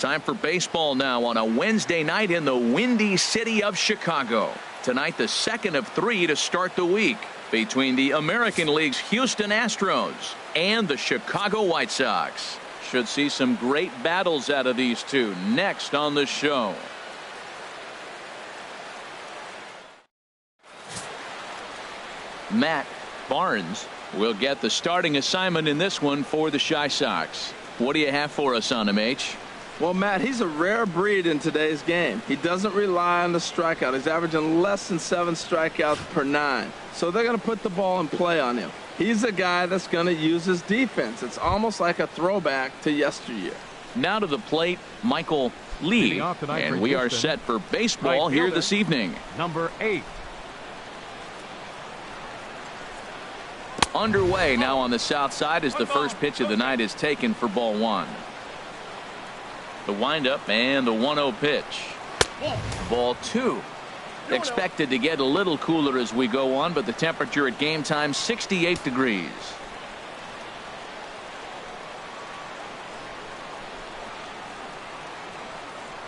Time for baseball now on a Wednesday night in the windy city of Chicago. Tonight, the second of 3 to start the week between the American League's Houston Astros and the Chicago White Sox. Should see some great battles out of these two next on the show. Matt Barnes will get the starting assignment in this one for the Chi Sox. What do you have for us on him, H? Well, Matt, he's a rare breed in today's game. He doesn't rely on the strikeout. He's averaging less than 7 strikeouts per 9. So they're going to put the ball in play on him. He's a guy that's going to use his defense. It's almost like a throwback to yesteryear. Now to the plate, Michael Lee. And we are set for baseball here this evening. Number 8. Underway now on the south side as the first pitch of the night is taken for ball 1. The windup and the 1-0 pitch. Ball 2. Expected to get a little cooler as we go on, but the temperature at game time 68 degrees.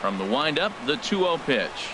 From the windup, the 2-0 pitch.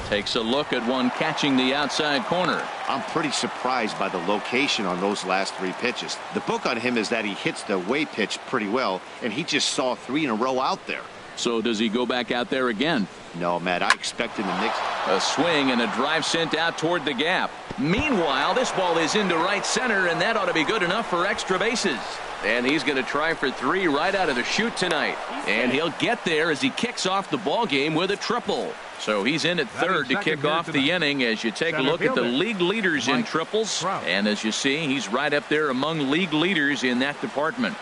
Takes a look at one catching the outside corner. I'm pretty surprised by the location on those last 3 pitches. The book on him is that he hits the away pitch pretty well, and he just saw 3 in a row out there. So does he go back out there again? No, Matt, I expect him to mix. A swing and a drive sent out toward the gap. Meanwhile, this ball is into right center, and that ought to be good enough for extra bases. And he's going to try for 3 right out of the chute tonight. And he'll get there as he kicks off the ball game with a triple. So he's in at third to kick off the inning as you take a look at the league leaders in triples. And as you see, he's right up there among league leaders in that department.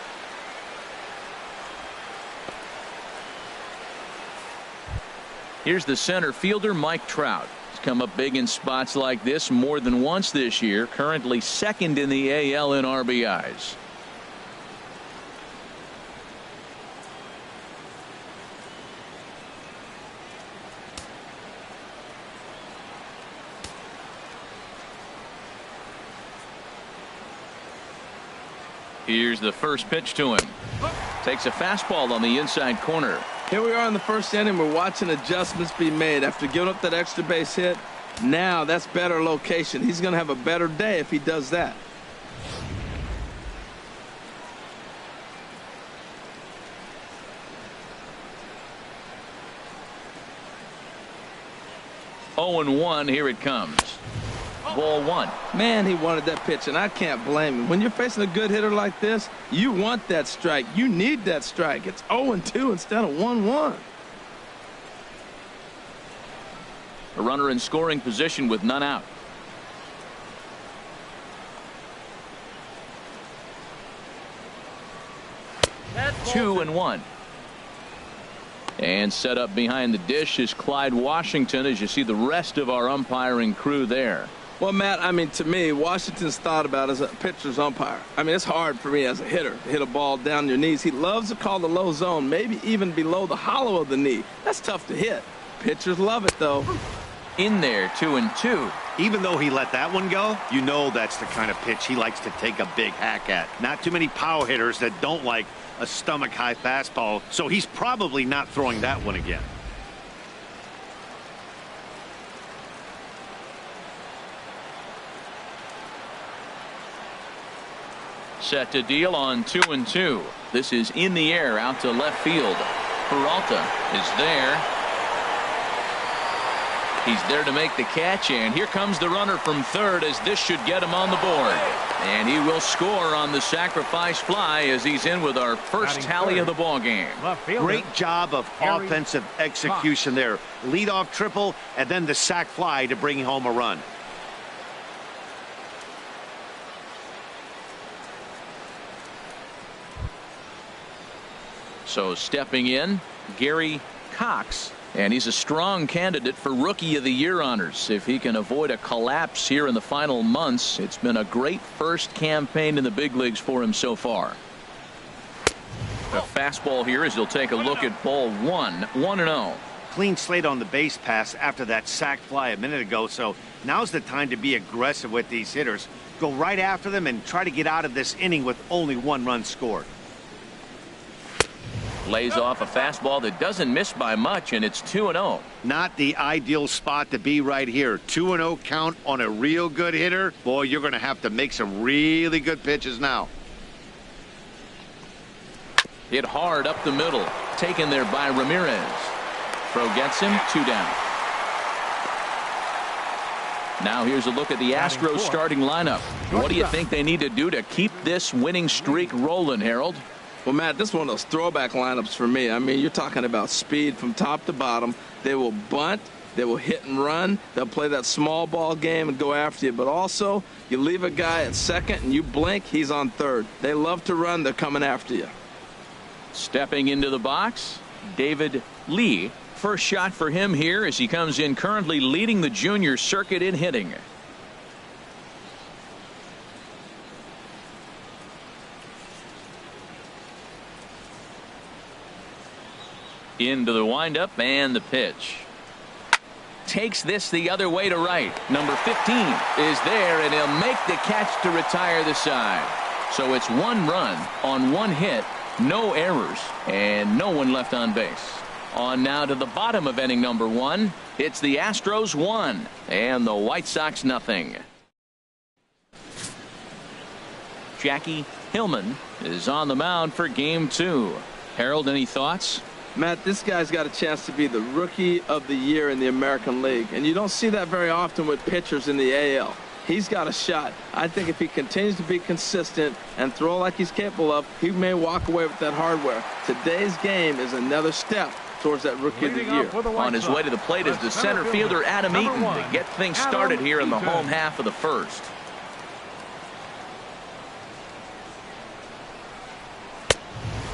Here's the center fielder, Mike Trout. He's come up big in spots like this more than once this year. Currently second in the AL in RBIs. Here's the first pitch to him. Takes a fastball on the inside corner. Here we are in the first inning. We're watching adjustments be made after giving up that extra base hit. Now that's better location. He's going to have a better day if he does that. Oh, 1 here it comes. Ball 1. Man, he wanted that pitch, and I can't blame him. When you're facing a good hitter like this, you want that strike. You need that strike. It's 0-2 instead of 1-1. A runner in scoring position with none out. That's 2-1. And set up behind the dish is Clyde Washington as you see the rest of our umpiring crew there. Well, Matt, I mean, to me, Washington's thought about as a pitcher's umpire. I mean, it's hard for me as a hitter to hit a ball down your knees. He loves to call the low zone, maybe even below the hollow of the knee. That's tough to hit. Pitchers love it, though. In there, 2-2. Even though he let that one go, you know that's the kind of pitch he likes to take a big hack at. Not too many power hitters that don't like a stomach-high fastball, so he's probably not throwing that one again. Set to deal on 2-2. This is in the air out to left field. Peralta is there. He's there to make the catch, and here comes the runner from third as this should get him on the board. And he will score on the sacrifice fly as he's in with our first tally of the ball game. Great job of offensive execution there. Leadoff triple and then the sac fly to bring home a run. So stepping in, Gary Cox. And he's a strong candidate for Rookie of the Year honors. If he can avoid a collapse here in the final months, it's been a great first campaign in the big leagues for him so far. A fastball here as he'll take a look at ball 1, 1-0. Clean slate on the base pass after that sac fly a minute ago, so now's the time to be aggressive with these hitters. Go right after them and try to get out of this inning with only 1 run scored. Lays off a fastball that doesn't miss by much, and it's 2-0. Not the ideal spot to be right here. 2-0 count on a real good hitter. Boy, you're going to have to make some really good pitches now. Hit hard up the middle. Taken there by Ramirez. Throw gets him. 2 down. Now here's a look at the Astros starting lineup. What do you think they need to do to keep this winning streak rolling, Harold? Well, Matt, this is one of those throwback lineups for me. I mean, you're talking about speed from top to bottom. They will bunt. They will hit and run. They'll play that small ball game and go after you. But also, you leave a guy at second and you blink, he's on third. They love to run. They're coming after you. Stepping into the box, David Lee. First shot for him here as he comes in currently leading the junior circuit in hitting. Into the windup and the pitch. Takes this the other way to right. Number 15 is there, and he'll make the catch to retire the side. So it's 1 run on 1 hit, no errors, and no one left on base. On now to the bottom of inning number 1. It's the Astros 1 and the White Sox nothing. Jackie Hillman is on the mound for game 2. Harold, any thoughts? Matt, this guy's got a chance to be the rookie of the year in the American League, and you don't see that very often with pitchers in the AL. He's got a shot. I think if he continues to be consistent and throw like he's capable of, he may walk away with that hardware. Today's game is another step towards that rookie of the year. On his way to the plate is the center fielder Adam Eaton to get things started here in the home half of the first.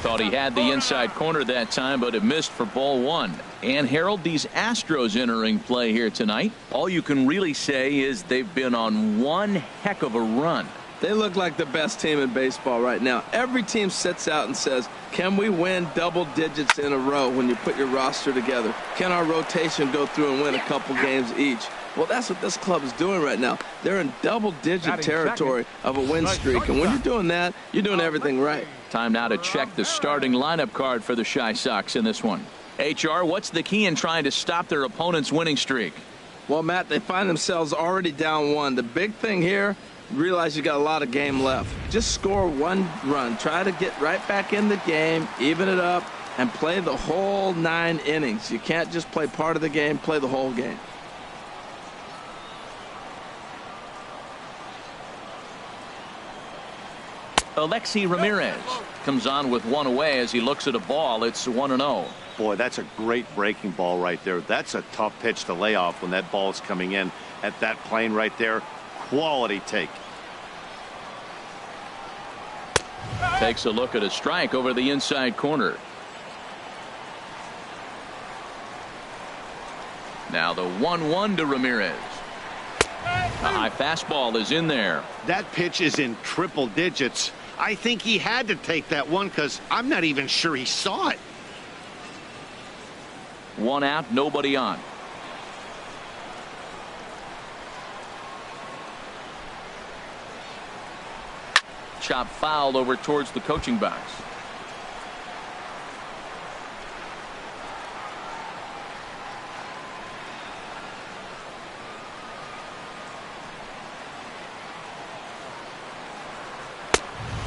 Thought he had the inside corner that time, but it missed for ball 1. And Harold, these Astros entering play here tonight, all you can really say is they've been on one heck of a run. They look like the best team in baseball right now. Every team sits out and says, can we win double digits in a row when you put your roster together? Can our rotation go through and win a couple games each? Well, that's what this club is doing right now. They're in double-digit territory of a win streak. And when you're doing that, you're doing everything right. Time now to check the starting lineup card for the Chi Sox in this one. HR, what's the key in trying to stop their opponent's winning streak? Well, Matt, they find themselves already down 1. The big thing here, realize you got a lot of game left. Just score 1 run. Try to get right back in the game, even it up, and play the whole 9 innings. You can't just play part of the game, play the whole game. Alexi Ramirez comes on with 1 away as he looks at a ball. It's 1-0. Boy, that's a great breaking ball right there. That's a tough pitch to lay off when that ball is coming in at that plane right there. Quality take. Takes a look at a strike over the inside corner. Now the 1-1 to Ramirez. A high fastball is in there. That pitch is in triple digits. I think he had to take that one because I'm not even sure he saw it. 1 out, nobody on. Chop fouled over towards the coaching box.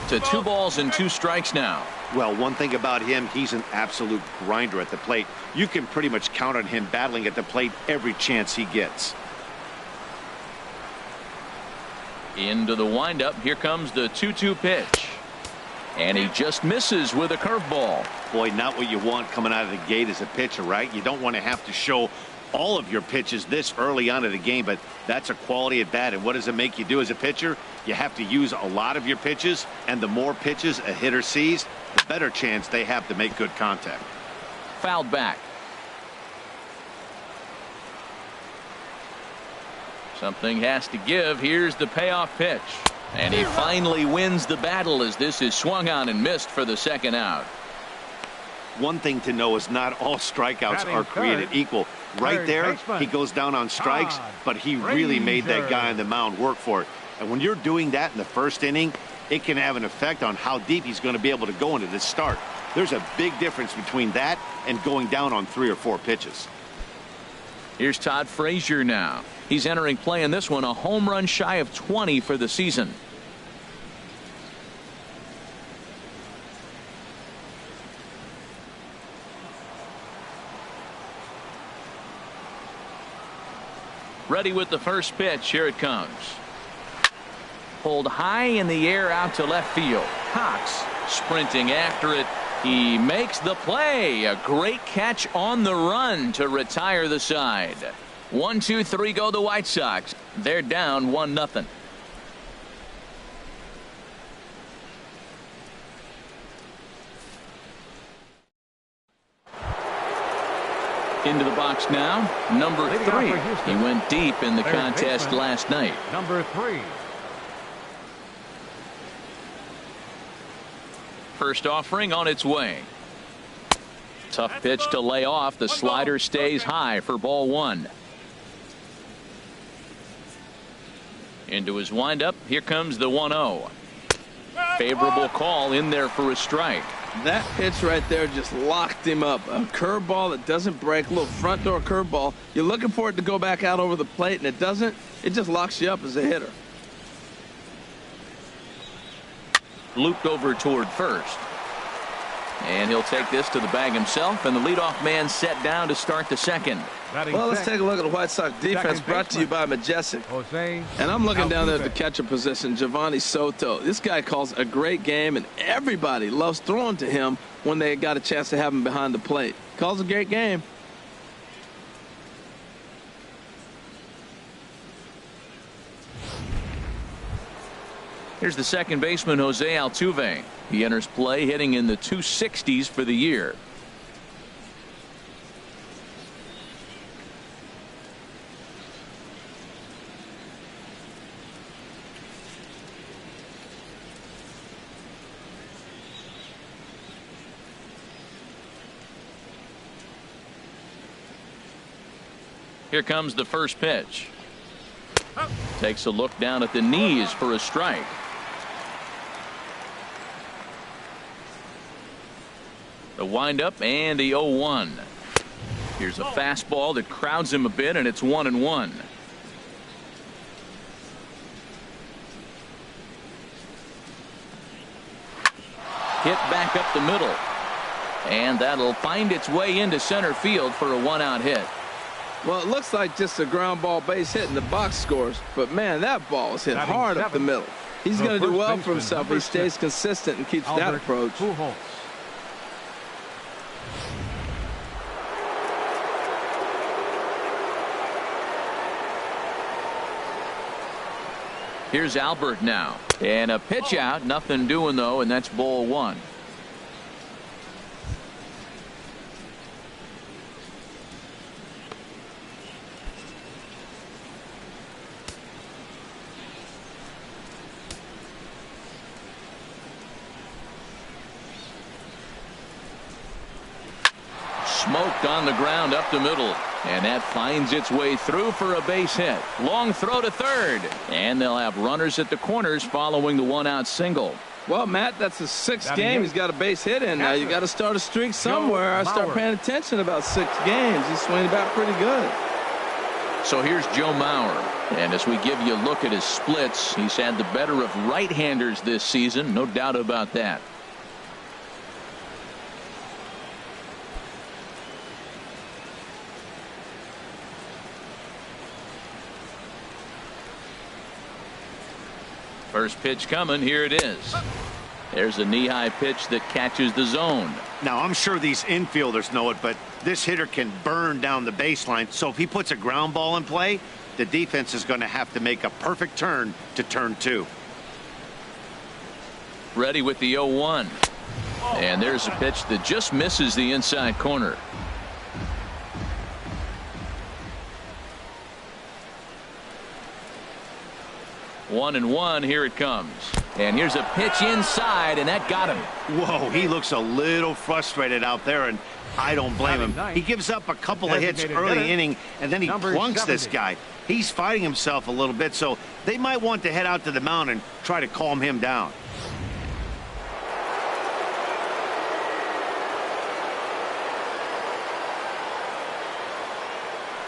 To 2 balls and 2 strikes now. Well, one thing about him, he's an absolute grinder at the plate. You can pretty much count on him battling at the plate every chance he gets. Into the windup. Here comes the 2-2 pitch. And he just misses with a curveball. Boy, not what you want coming out of the gate as a pitcher, right? You don't want to have to show all of your pitches this early on in the game, but that's a quality at bat. And what does it make you do as a pitcher? You have to use a lot of your pitches, and the more pitches a hitter sees, the better chance they have to make good contact. Fouled back. Something has to give. Here's the payoff pitch. And he finally wins the battle as this is swung on and missed for the 2nd out. One thing to know is not all strikeouts are created equal. Right there, he goes down on strikes, but he really made that guy on the mound work for it. And when you're doing that in the 1st inning, it can have an effect on how deep he's going to be able to go into this start. There's a big difference between that and going down on 3 or 4 pitches. Here's Todd Frazier now. He's entering play in this one, a home run shy of 20 for the season. Ready with the first pitch. Here it comes. Pulled high in the air out to left field. Cox sprinting after it. He makes the play. A great catch on the run to retire the side. 1, 2, 3 go the White Sox. They're down 1-0. Into the box now, number 3. He went deep in the contest last night. Number 3. First offering on its way. Tough pitch to lay off. The slider stays high for ball 1. Into his windup. Here comes the 1-0. Favorable call in there for a strike. That pitch right there just locked him up. A curveball that doesn't break, a little front door curveball. You're looking for it to go back out over the plate, and it doesn't. It just locks you up as a hitter. Looped over toward first. And he'll take this to the bag himself, and the leadoff man set down to start the second. Well, let's take a look at the White Sox defense, brought to you by Majestic. And I'm looking down there at the catcher position, Giovanni Soto. This guy calls a great game, and everybody loves throwing to him when they got a chance to have him behind the plate. Calls a great game. Here's the second baseman, Jose Altuve. He enters play hitting in the 260s for the year. Here comes the first pitch. Takes a look down at the knees for a strike. The windup and the 0-1. Here's a fastball that crowds him a bit, and it's 1-1. Hit back up the middle. And that'll find its way into center field for a 1-out hit. Well, it looks like just a ground ball base hit in the box scores, but man, that ball was hit hard up the middle. He's going to do well for himself if he stays consistent and keeps that approach. Here's Albert now, and a pitch out, nothing doing though, and that's ball 1. Smoked on the ground up the middle, and that finds its way through for a base hit. Long throw to third, and they'll have runners at the corners following the 1-out single. Well, Matt, that's the 6th game he's got a base hit in. Now you got to start a streak somewhere. I start paying attention about 6 games. He's swinging back pretty good. So here's Joe Mauer, and as we give you a look at his splits, he's had the better of right-handers this season, no doubt about that. First pitch coming. Here it is. There's a knee-high pitch that catches the zone. Now, I'm sure these infielders know it, but this hitter can burn down the baseline. So if he puts a ground ball in play, the defense is going to have to make a perfect turn to turn 2. Ready with the 0-1. And there's a pitch that just misses the inside corner. One and one. Here it comes. And here's a pitch inside, and that got him. Whoa, he looks a little frustrated out there, and I don't blame him. He gives up a couple of hits early inning, and then he plunks this guy. He's fighting himself a little bit, so they might want to head out to the mound and try to calm him down.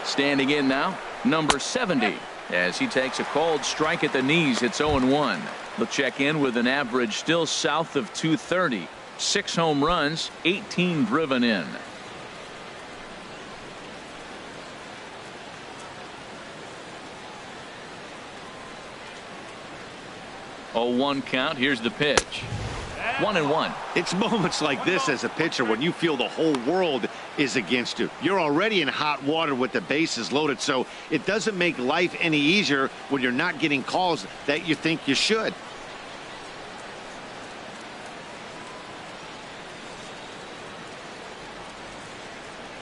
Standing in now, number 70, as he takes a called strike at the knees. It's 0-1. He'll check in with an average still south of 230. 6 home runs, 18 driven in. Oh, 1 count. Here's the pitch. 1-1. It's moments like this as a pitcher when you feel the whole world is against you. You're already in hot water with the bases loaded, so it doesn't make life any easier when you're not getting calls that you think you should.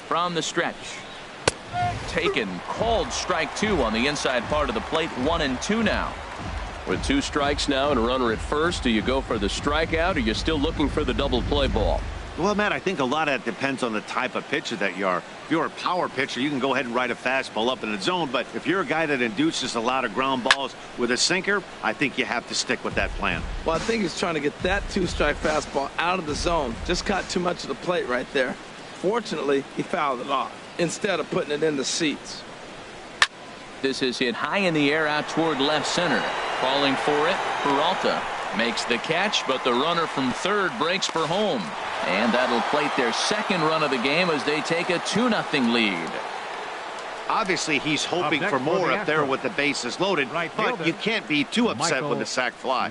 From the stretch. Taken. Called strike 2 on the inside part of the plate. 1-2 now. With 2 strikes now and a runner at first, do you go for the strikeout, or are you still looking for the double play ball? Well, Matt, I think a lot of that depends on the type of pitcher that you are. If you're a power pitcher, you can go ahead and ride a fastball up in the zone. But if you're a guy that induces a lot of ground balls with a sinker, I think you have to stick with that plan. Well, I think he's trying to get that 2-strike fastball out of the zone. Just caught too much of the plate right there. Fortunately, he fouled it off instead of putting it in the seats. This is hit high in the air out toward left center. Calling for it, Peralta makes the catch, but the runner from third breaks for home. And that'll plate their second run of the game as they take a 2-0 lead. Obviously, he's hoping for more up there with the bases loaded, but you can't be too upset with the sac fly.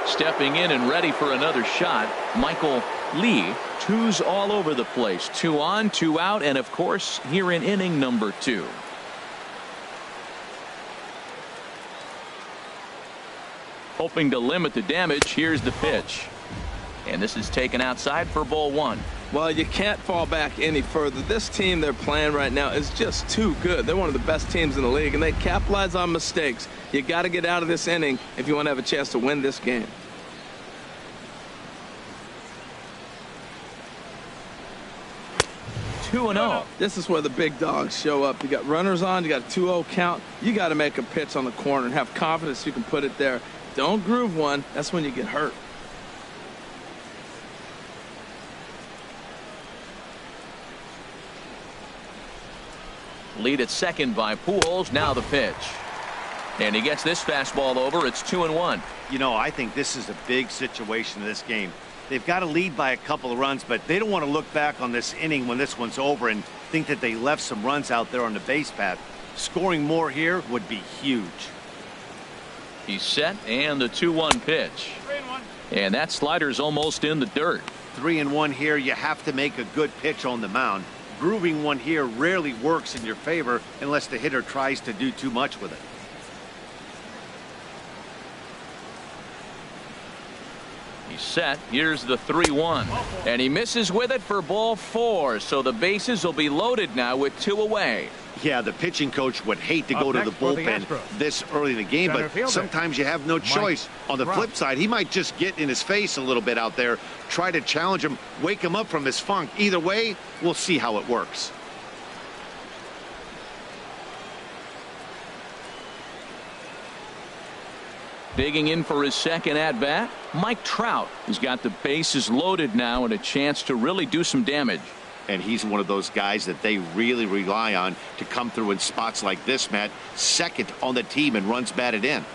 Stepping in and ready for another shot, Michael Lee. 2s all over the place. 2 on, 2 out, and of course here in inning number 2. Hoping to limit the damage. Here's the pitch, and this is taken outside for ball 1. Well, you can't fall back any further. This team they're playing right now is just too good. They're one of the best teams in the league, and they capitalize on mistakes. You got to get out of this inning if you want to have a chance to win this game. This is where the big dogs show up. You got runners on, you got a 2-0 count. You got to make a pitch on the corner and have confidence you can put it there. Don't groove one. That's when you get hurt. Lead at second by Pujols. Now the pitch, and he gets this fastball over. It's 2-1. You know, I think this is a big situation in this game. They've got to lead by a couple of runs, but they don't want to look back on this inning when this one's over and think that they left some runs out there on the base path. Scoring more here would be huge. He's set, and the 2-1 pitch. 3-1. And that slider's almost in the dirt. 3-1 here. You have to make a good pitch on the mound. Grooving one here rarely works in your favor unless the hitter tries to do too much with it. He's set. Here's the 3-1, and he misses with it for ball 4. So the bases will be loaded now with 2 away. Yeah, the pitching coach would hate to go to the bullpen this early in the game, but sometimes you have no choice. On the flip side, he might just get in his face a little bit out there, try to challenge him, wake him up from his funk. Either way, we'll see how it works. Digging in for his second at-bat, Mike Trout, who's got the bases loaded now and a chance to really do some damage. And he's one of those guys that they really rely on to come through in spots like this, Matt. Second on the team and runs batted in.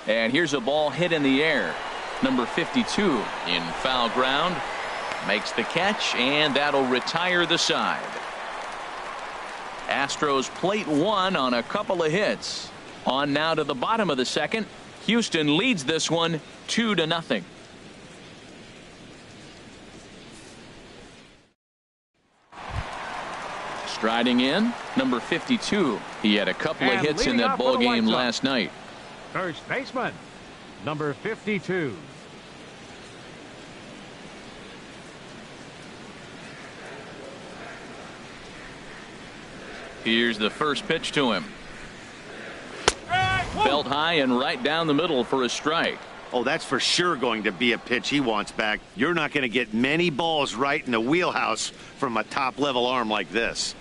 And here's a ball hit in the air. Number 52 in foul ground. Makes the catch, and that'll retire the side. Astros plate 1 on a couple of hits. On now to the bottom of the second. Houston leads this one 2-0. Striding in, number 52. He had a couple of hits in that ball game last night. First baseman, number 52. Here's the first pitch to him. Belt high and right down the middle for a strike. Oh, that's for sure going to be a pitch he wants back. You're not going to get many balls right in the wheelhouse from a top-level arm like this.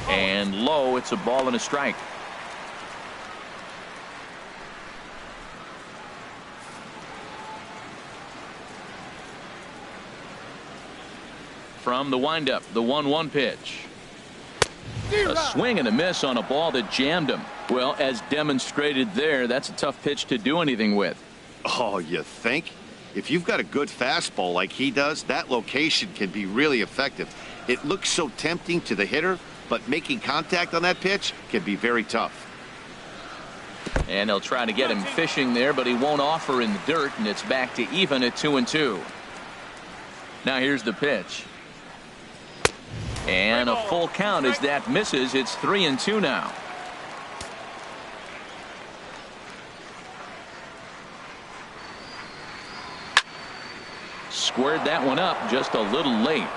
And low, it's a ball and a strike. From the windup, the 1-1 pitch. A swing and a miss on a ball that jammed him. Well, as demonstrated there, that's a tough pitch to do anything with. Oh, you think? If you've got a good fastball like he does, that location can be really effective. It looks so tempting to the hitter, but making contact on that pitch can be very tough. And they'll try to get him fishing there, but he won't offer in the dirt, and it's back to even at 2-2. Now here's the pitch. And a full count as that misses. It's 3-2 now. Squared that one up just a little late.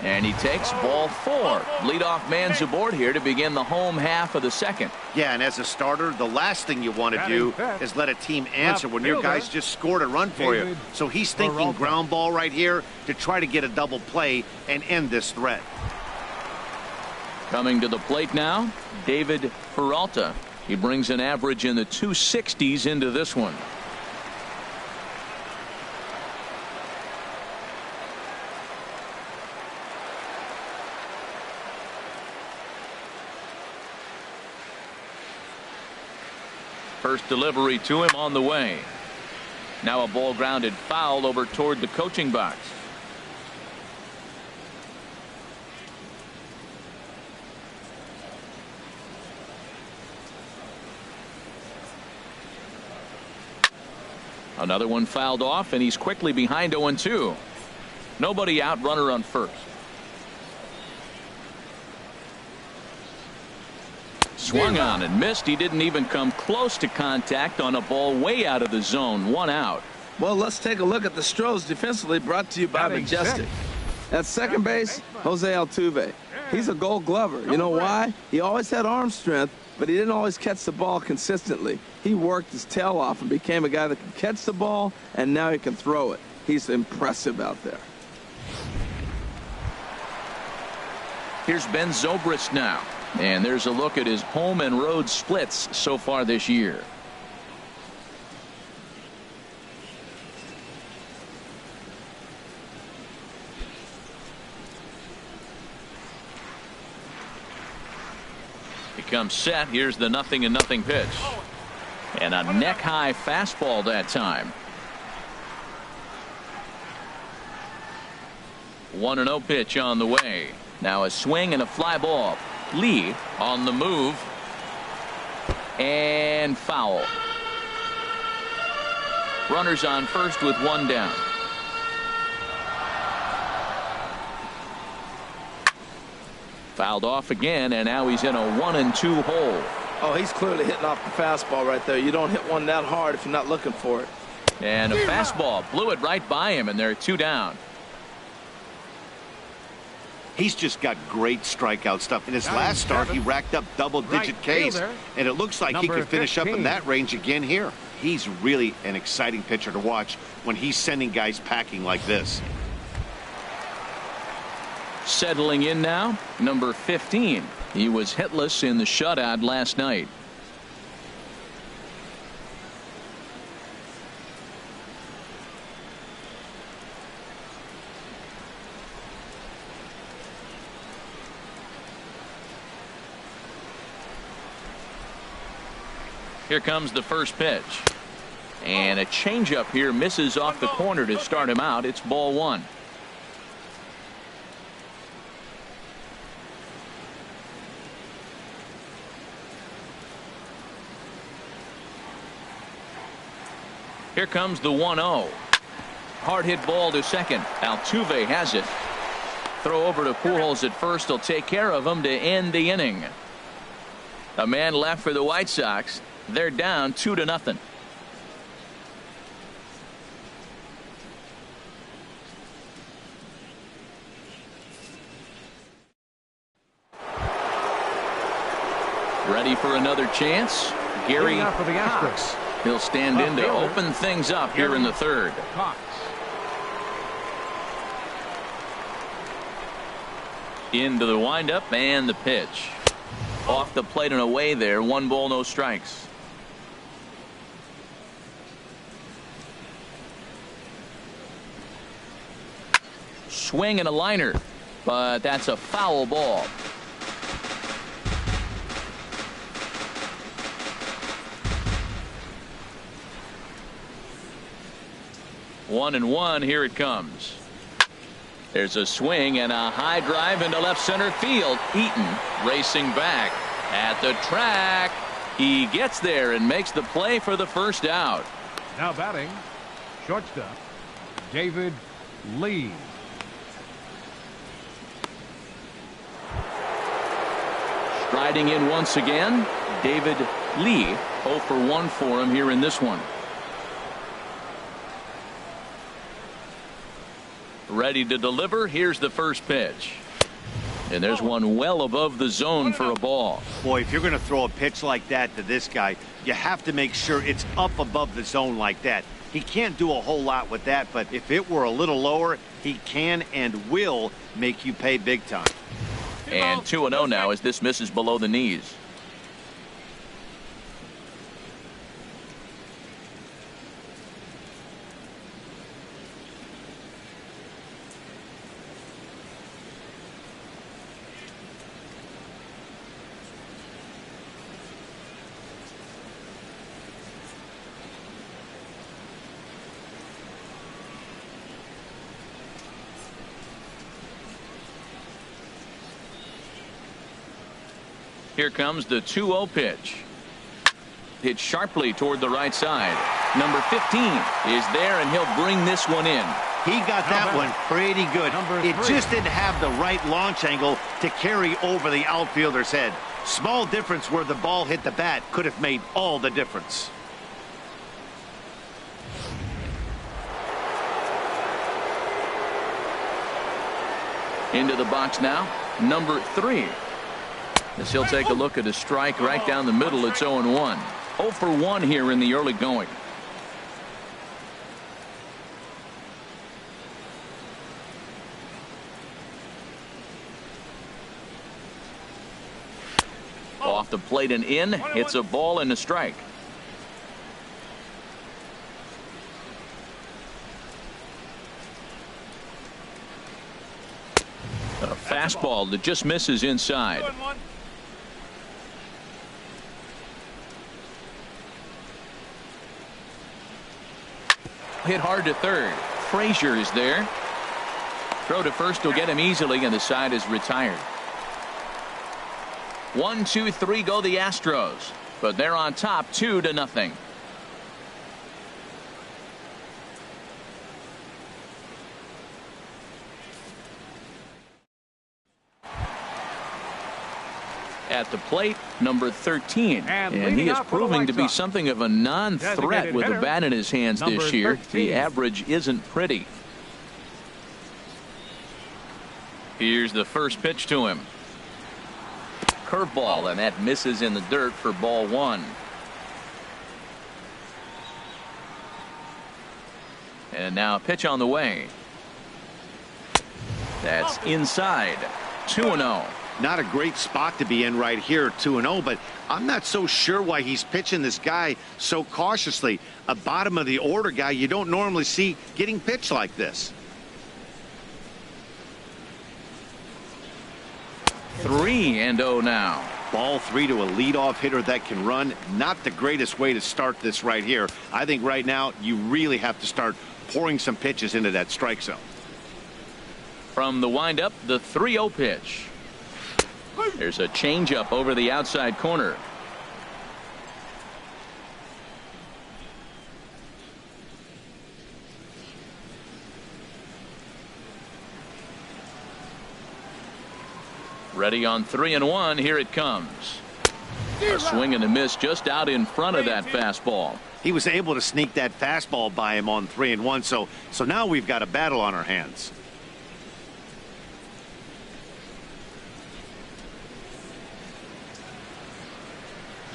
And he takes ball 4. Leadoff man's aboard here to begin the home half of the second. Yeah, and as a starter, the last thing you want to do is let a team answer when your guys just scored a run for you. So he's thinking ground ball right here to try to get a double play and end this threat. Coming to the plate now, David Peralta. He brings an average in the 260s into this one. First delivery to him on the way. Now a ball grounded foul over toward the coaching box. Another one fouled off, and he's quickly behind 0-2. Nobody out, runner on first. Swung on and missed. He didn't even come close to contact on a ball way out of the zone. 1 out. Well, let's take a look at the Astros defensively, brought to you by Majestic. At second base, Jose Altuve. He's a gold glover. You know why? He always had arm strength, but he didn't always catch the ball consistently. He worked his tail off and became a guy that can catch the ball, and now he can throw it. He's impressive out there. Here's Ben Zobrist now. And there's a look at his home and road splits so far this year. He comes set. Here's the 0-0 pitch. And a neck-high fastball that time. 1-0 pitch on the way. Now a swing and a fly ball. Lee on the move. And foul. Runners on first with 1 down. Fouled off again, and now he's in a 1-2 hole. Oh, he's clearly hitting off the fastball right there. You don't hit one that hard if you're not looking for it. And a fastball blew it right by him, and they're 2 down. He's just got great strikeout stuff. In his last start, he racked up double-digit Ks, and it looks like he could finish up in that range again here. He's really an exciting pitcher to watch when he's sending guys packing like this. Settling in now, number 15. He was hitless in the shutout last night. Here comes the first pitch. And a changeup here misses off the corner to start him out. It's ball 1. Here comes the 1-0. Hard hit ball to second. Altuve has it. Throw over to Pujols at first. He'll take care of him to end the inning. A man left for the White Sox. They're down 2-0. Ready for another chance? Gary For the Astros. Cox. He'll stand in to open things up here in the third. Cox. Into the windup and the pitch. Off the plate and away there. 1 ball, no strikes. Swing and a liner, but that's a foul ball. One and one. Here it comes. There's a swing and a high drive into left center field. Eaton racing back at the track. He gets there and makes the play for the first out. Now batting, shortstop, David Lee. Striding in once again, David Lee. 0 for 1 for him here in this one. Ready to deliver. Here's the first pitch. And there's one well above the zone for a ball. Boy, if you're going to throw a pitch like that to this guy, you have to make sure it's up above the zone like that. He can't do a whole lot with that, but if it were a little lower, he can and will make you pay big time. And 2-0 now as this misses below the knees. Here comes the 2-0 pitch. Hit sharply toward the right side. Number 15 is there, and he'll bring this one in. He got that one pretty good. It just didn't have the right launch angle to carry over the outfielder's head. Small difference where the ball hit the bat could have made all the difference. Into the box now, number 3. As he'll take a look at a strike right down the middle. It's 0-1. 0 for 1 here in the early going. Off the plate and in. It's a ball and a strike. A fastball that just misses inside. Hit hard to third. Frazier is there. Throw to first will get him easily, and the side is retired. 1, 2, 3 go the Astros, but they're on top 2-0. At the plate, number 13, and he is proving to be something of a non-threat with the bat in his hands this year. The average isn't pretty. Here's the first pitch to him. Curveball, and that misses in the dirt for ball 1. And now a pitch on the way. That's inside. 2-0. Not a great spot to be in right here, 2-0, but I'm not so sure why he's pitching this guy so cautiously. A bottom of the order guy you don't normally see getting pitched like this. 3-0 now. Ball 3 to a leadoff hitter that can run. Not the greatest way to start this right here. I think right now you really have to start pouring some pitches into that strike zone. From the windup, the 3-0 pitch. There's a changeup over the outside corner. Ready on 3-1. Here it comes. A swing and a miss just out in front of that fastball. He was able to sneak that fastball by him on 3-1. So now we've got a battle on our hands.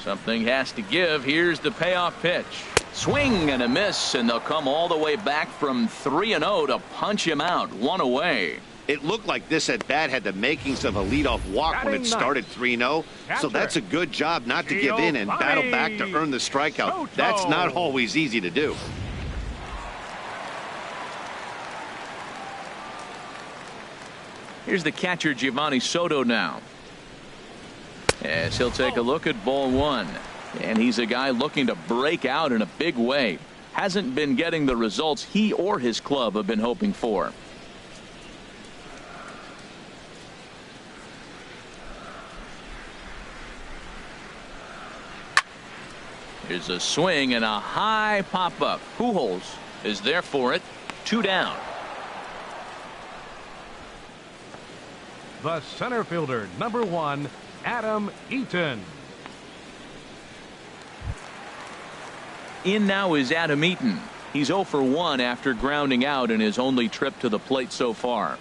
Something has to give. Here's the payoff pitch. Swing and a miss, and they'll come all the way back from 3-0 to punch him out. One away. It looked like this at bat had the makings of a leadoff walk when it started 3-0. So that's a good job not to give in and battle back to earn the strikeout. That's not always easy to do. Here's the catcher, Giovanni Soto, now. As he'll take a look at ball one. And he's a guy looking to break out in a big way. Hasn't been getting the results he or his club have been hoping for. Here's a swing and a high pop-up. Pujols is there for it. 2 down. The center fielder, number 1, Adam Eaton. In now is Adam Eaton. He's 0 for 1 after grounding out in his only trip to the plate so far.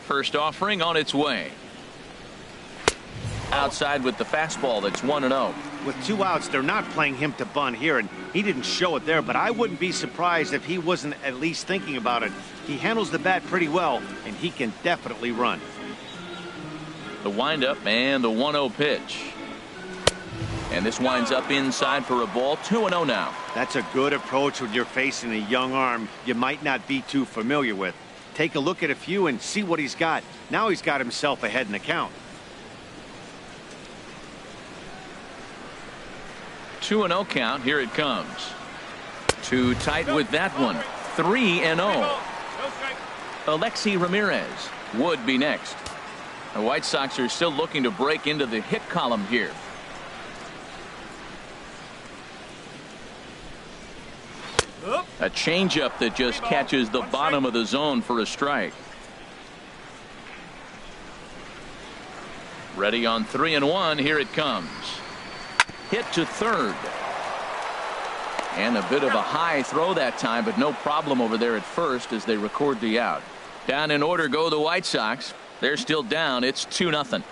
First offering on its way. Outside with the fastball. That's 1-0. With 2 outs, they're not playing him to bunt here, and he didn't show it there, but I wouldn't be surprised if he wasn't at least thinking about it. He handles the bat pretty well, and he can definitely run. The windup and the 1-0 pitch. And this winds up inside for a ball. 2-0 now. That's a good approach when you're facing a young arm you might not be too familiar with. Take a look at a few and see what he's got. Now he's got himself ahead in the count. 2-0 count. Here it comes. Too tight with that one. 3-0. Alexi Ramirez would be next. The White Sox are still looking to break into the hit column here. A changeup that just catches the bottom of the zone for a strike. Ready on 3-1. Here it comes. Hit to third. And a bit of a high throw that time, but no problem over there at first as they record the out. Down in order go the White Sox. They're still down. It's 2-0.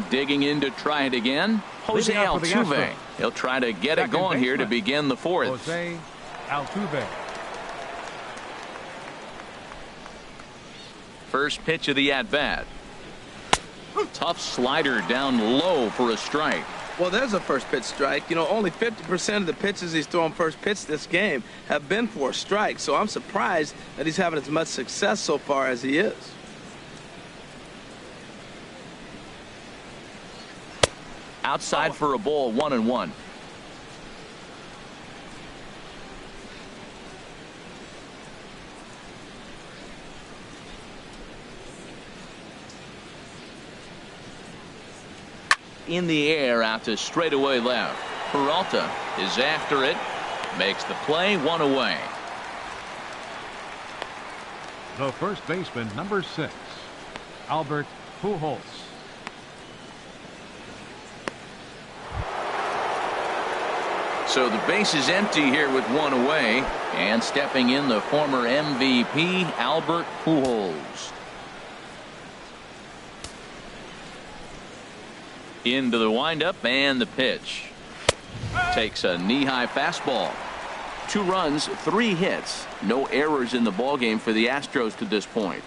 Digging in to try it again. Jose Altuve. He'll try to get it going here to begin the fourth. Jose Altuve. First pitch of the at-bat. Tough slider down low for a strike. Well, there's a first pitch strike. You know, only 50% of the pitches he's thrown first pitch this game have been for a strike. So I'm surprised that he's having as much success so far as he is. Outside for a ball. 1-1. In the air out to straightaway left. Peralta is after it. Makes the play. 1 away. The first baseman, number 6, Albert Pujols. So the base is empty here with 1 away. And stepping in, the former MVP, Albert Pujols. Into the windup and the pitch. Takes a knee-high fastball. 2 runs, 3 hits. No errors in the ballgame for the Astros to this point.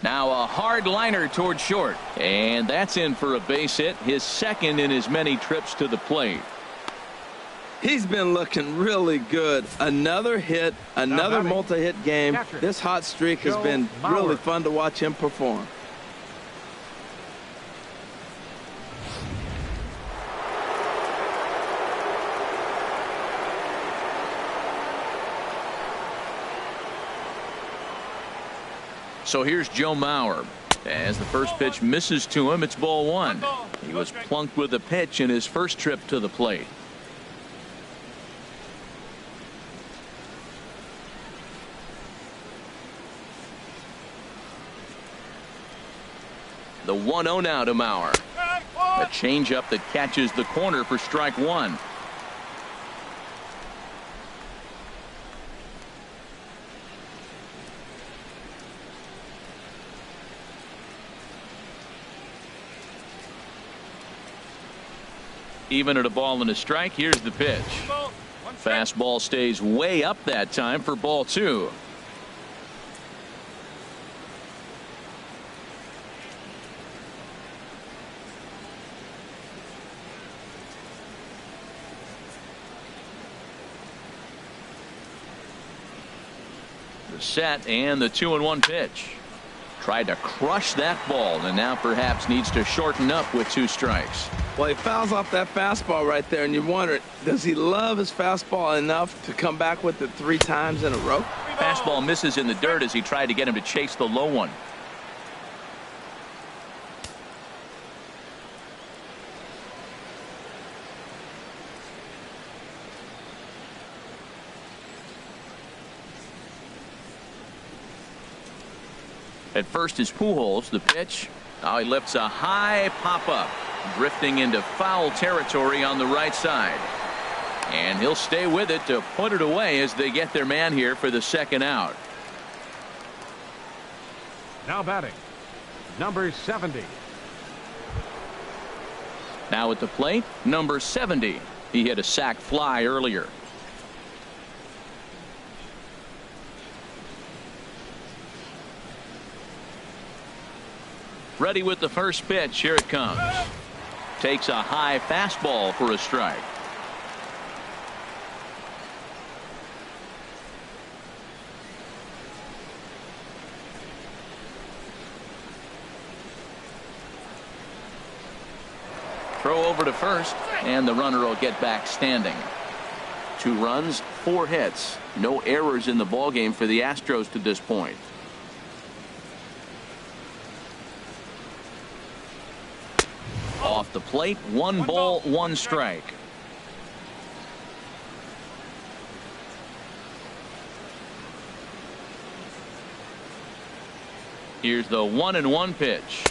Now a hard liner toward short. And that's in for a base hit. His second in as many trips to the plate. He's been looking really good. Another hit, another multi-hit game. This hot streak has been really fun to watch him perform. So here's Joe Mauer. As the first pitch misses to him, it's ball one. He was plunked with a pitch in his first trip to the plate. The 1-0 now to Mauer. A changeup that catches the corner for strike one. Even at a ball and a strike, here's the pitch. Fastball stays way up that time for ball two. The set and the 2-1 pitch. Tried to crush that ball and now perhaps needs to shorten up with two strikes. Well, he fouls off that fastball right there, and you wonder, does he love his fastball enough to come back with it 3 times in a row? Fastball misses in the dirt as he tried to get him to chase the low one. At first is Pujols. The pitch. Now he lifts a high pop-up, drifting into foul territory on the right side. And he'll stay with it to put it away as they get their man here for the second out. Now batting, number 70. Now at the plate, number 70. He hit a sac fly earlier. Ready with the first pitch. Here it comes. Takes a high fastball for a strike. Throw over to first, and the runner will get back standing. 2 runs, 4 hits. No errors in the ballgame for the Astros to this point. Off the plate, 1 ball, 1 strike. Here's the 1-1 pitch.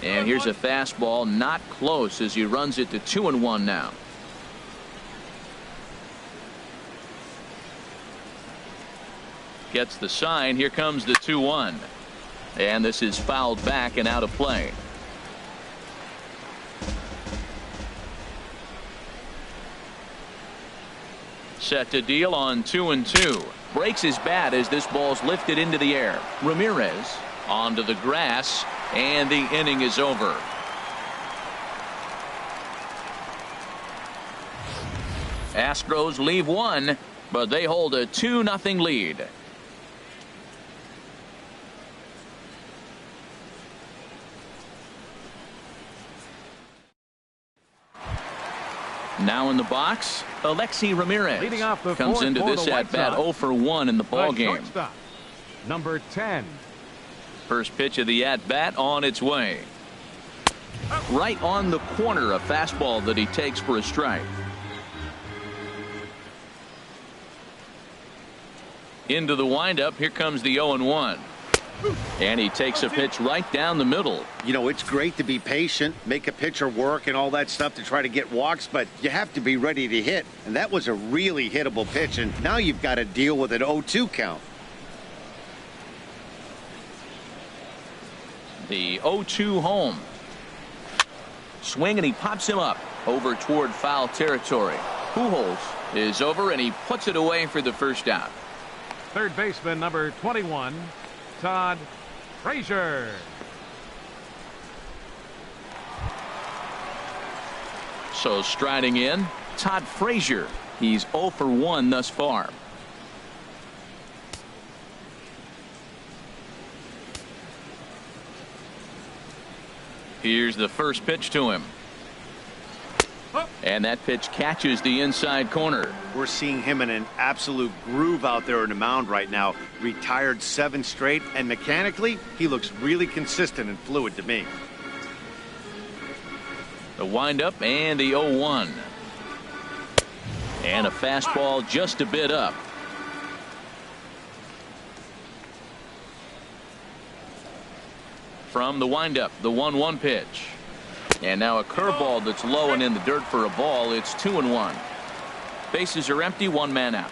And here's a fastball not close as he runs it to 2-1 now. Gets the sign. Here comes the 2-1. And this is fouled back and out of play. Set to deal on 2-2. Breaks his bat as this ball's lifted into the air. Ramirez onto the grass, and the inning is over. Astros leave 1, but they hold a 2-0 lead. Now in the box, Alexi Ramirez Leading off the comes into for this the at bat 0 for 1 in the ball game. Shortstop, number 10. First pitch of the at bat on its way. Right on the corner, a fastball that he takes for a strike. Into the windup. Here comes the 0-1. And he takes a pitch right down the middle. You know, it's great to be patient, make a pitcher work and all that stuff to try to get walks, but you have to be ready to hit. And that was a really hittable pitch, and now you've got to deal with an 0-2 count. The 0-2 home. Swing, and he pops him up over toward foul territory. Pujols is over, and he puts it away for the first out. Third baseman, number 21. Todd Frazier. So striding in, Todd Frazier. He's 0 for 1 thus far. Here's the first pitch to him. And that pitch catches the inside corner. We're seeing him in an absolute groove out there in the mound right now. Retired 7 straight, and mechanically, he looks really consistent and fluid to me. The windup and the 0-1. And a fastball just a bit up. From the windup, the 1-1 pitch. And now a curveball that's low and in the dirt for a ball. It's 2-1. Bases are empty, 1 man out.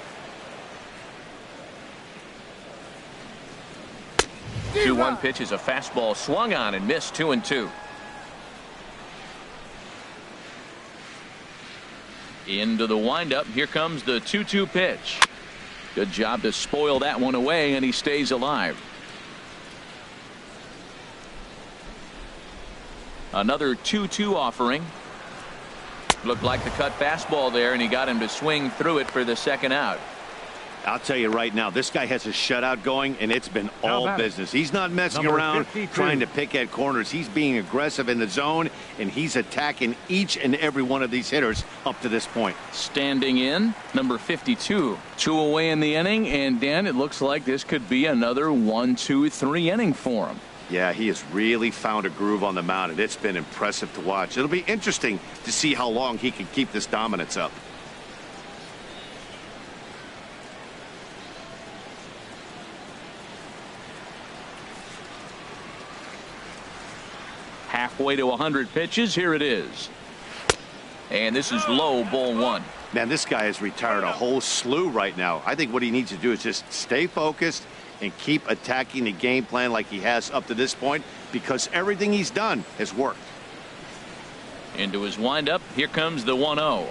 2-1 pitch is a fastball swung on and missed. 2-2. Into the windup. Here comes the 2-2 pitch. Good job to spoil that one away, and he stays alive. Another 2-2 offering. Looked like the cut fastball there, and he got him to swing through it for the second out. I'll tell you right now, this guy has a shutout going, and it's been all business. He's not messing around 52. trying to pick at corners. He's being aggressive in the zone, and he's attacking each and every one of these hitters up to this point. Standing in, number 52. 2 away in the inning, and Dan, it looks like this could be another 1-2-3 inning for him. Yeah, he has really found a groove on the mound, and it's been impressive to watch. It'll be interesting to see how long he can keep this dominance up. Halfway to 100 pitches. Here it is. And this is low, ball 1. Man, this guy has retired a whole slew right now. I think what he needs to do is just stay focused and keep attacking the game plan like he has up to this point, because everything he's done has worked. Into his windup. Here comes the 1-0.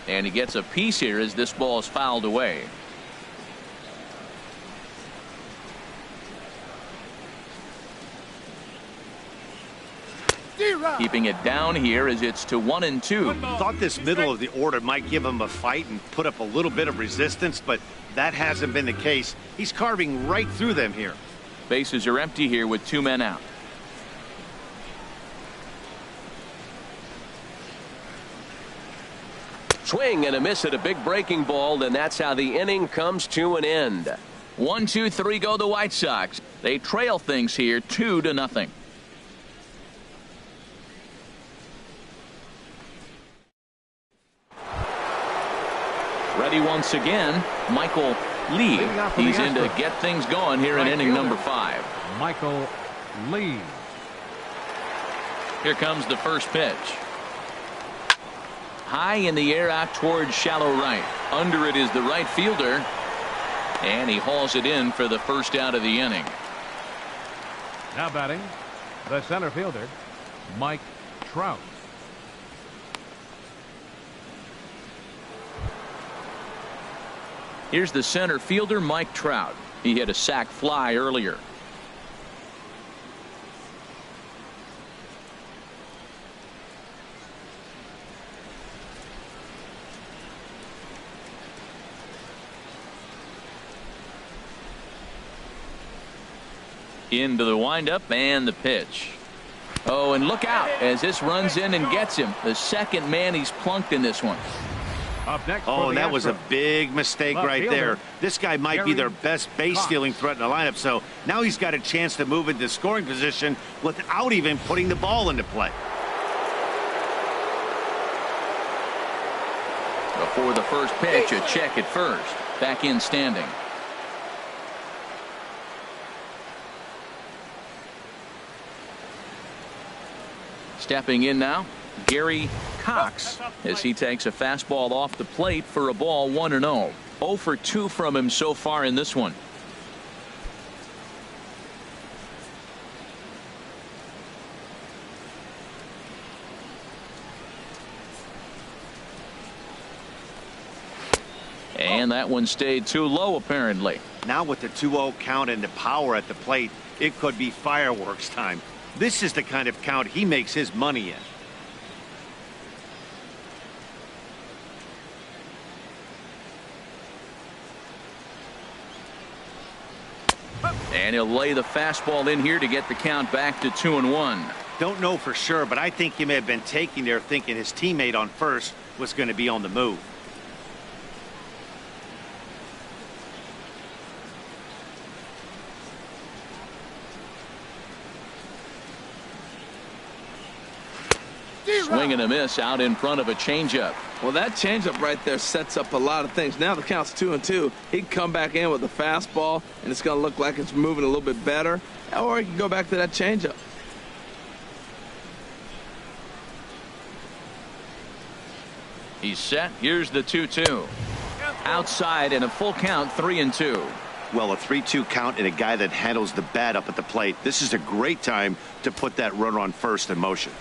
And he gets a piece here as this ball is fouled away. Keeping it down here as it's to 1-2. Thought this middle of the order might give him a fight and put up a little bit of resistance, but that hasn't been the case. He's carving right through them here. Bases are empty here with 2 men out. Swing and a miss at a big breaking ball, and that's how the inning comes to an end. 1-2-3 go the White Sox. They trail things here 2-0. Ready once again, Michael Lee. He's in to get things going here in inning number 5. Michael Lee. Here comes the first pitch. High in the air out towards shallow right. Under it is the right fielder. And he hauls it in for the first out of the inning. Now batting, the center fielder, Mike Trout. Here's the center fielder, Mike Trout. He hit a sac fly earlier. Into the windup and the pitch. Oh, and look out as this runs in and gets him. The second man he's plunked in this one. Up next Oh, and that Astros, was a big mistake right there. This guy might be their best base stealing threat in the lineup, so now he's got a chance to move into scoring position without even putting the ball into play. Before the first pitch, a check at first. Back in standing. Stepping in now, Gary Cox, as he takes a fastball off the plate for a ball 1-0. 0 for 2 from him so far in this one. And that one stayed too low, apparently. Now with the 2-0 count and the power at the plate, it could be fireworks time. This is the kind of count he makes his money in. And he'll lay the fastball in here to get the count back to 2-1. Don't know for sure, but I think he may have been taking there thinking his teammate on first was going to be on the move. Swing and a miss out in front of a changeup. Well, that changeup right there sets up a lot of things. Now the count's 2-2. He can come back in with a fastball, and it's going to look like it's moving a little bit better. Or he can go back to that changeup. He's set. Here's the 2-2. Outside in a full count, 3-2. Well, a 3-2 count and a guy that handles the bat up at the plate. This is a great time to put that runner on first in motion.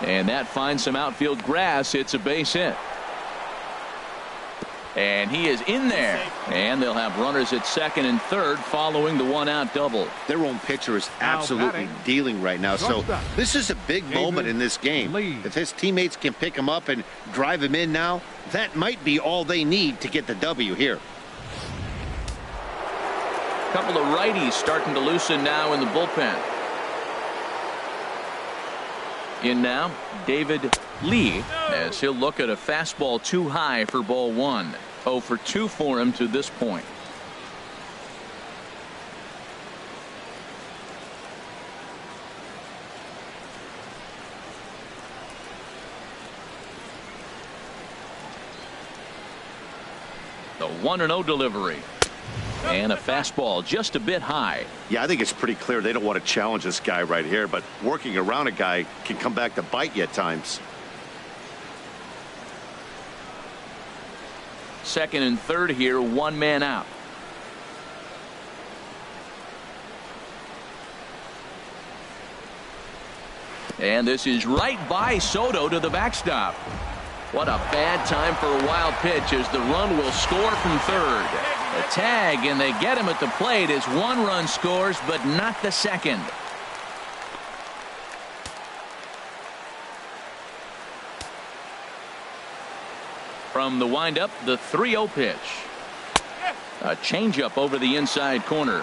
And that finds some outfield grass. It's a base hit. And he is in there. And they'll have runners at second and third following the one-out double. Their own pitcher is absolutely dealing right now. So this is a big moment in this game. If his teammates can pick him up and drive him in now, that might be all they need to get the W here. Couple of righties starting to loosen now in the bullpen. In now, David Lee, as he'll look at a fastball too high for ball one. 0 for 2 for him to this point. The 1-0 delivery. And a fastball just a bit high. Yeah, I think it's pretty clear they don't want to challenge this guy right here, but working around a guy can come back to bite you at times. Second and third here, one man out. And this is right by Soto to the backstop. What a bad time for a wild pitch as the run will score from third. A tag, and they get him at the plate as one run scores, but not the second. From the windup, the 3-0 pitch. A changeup over the inside corner.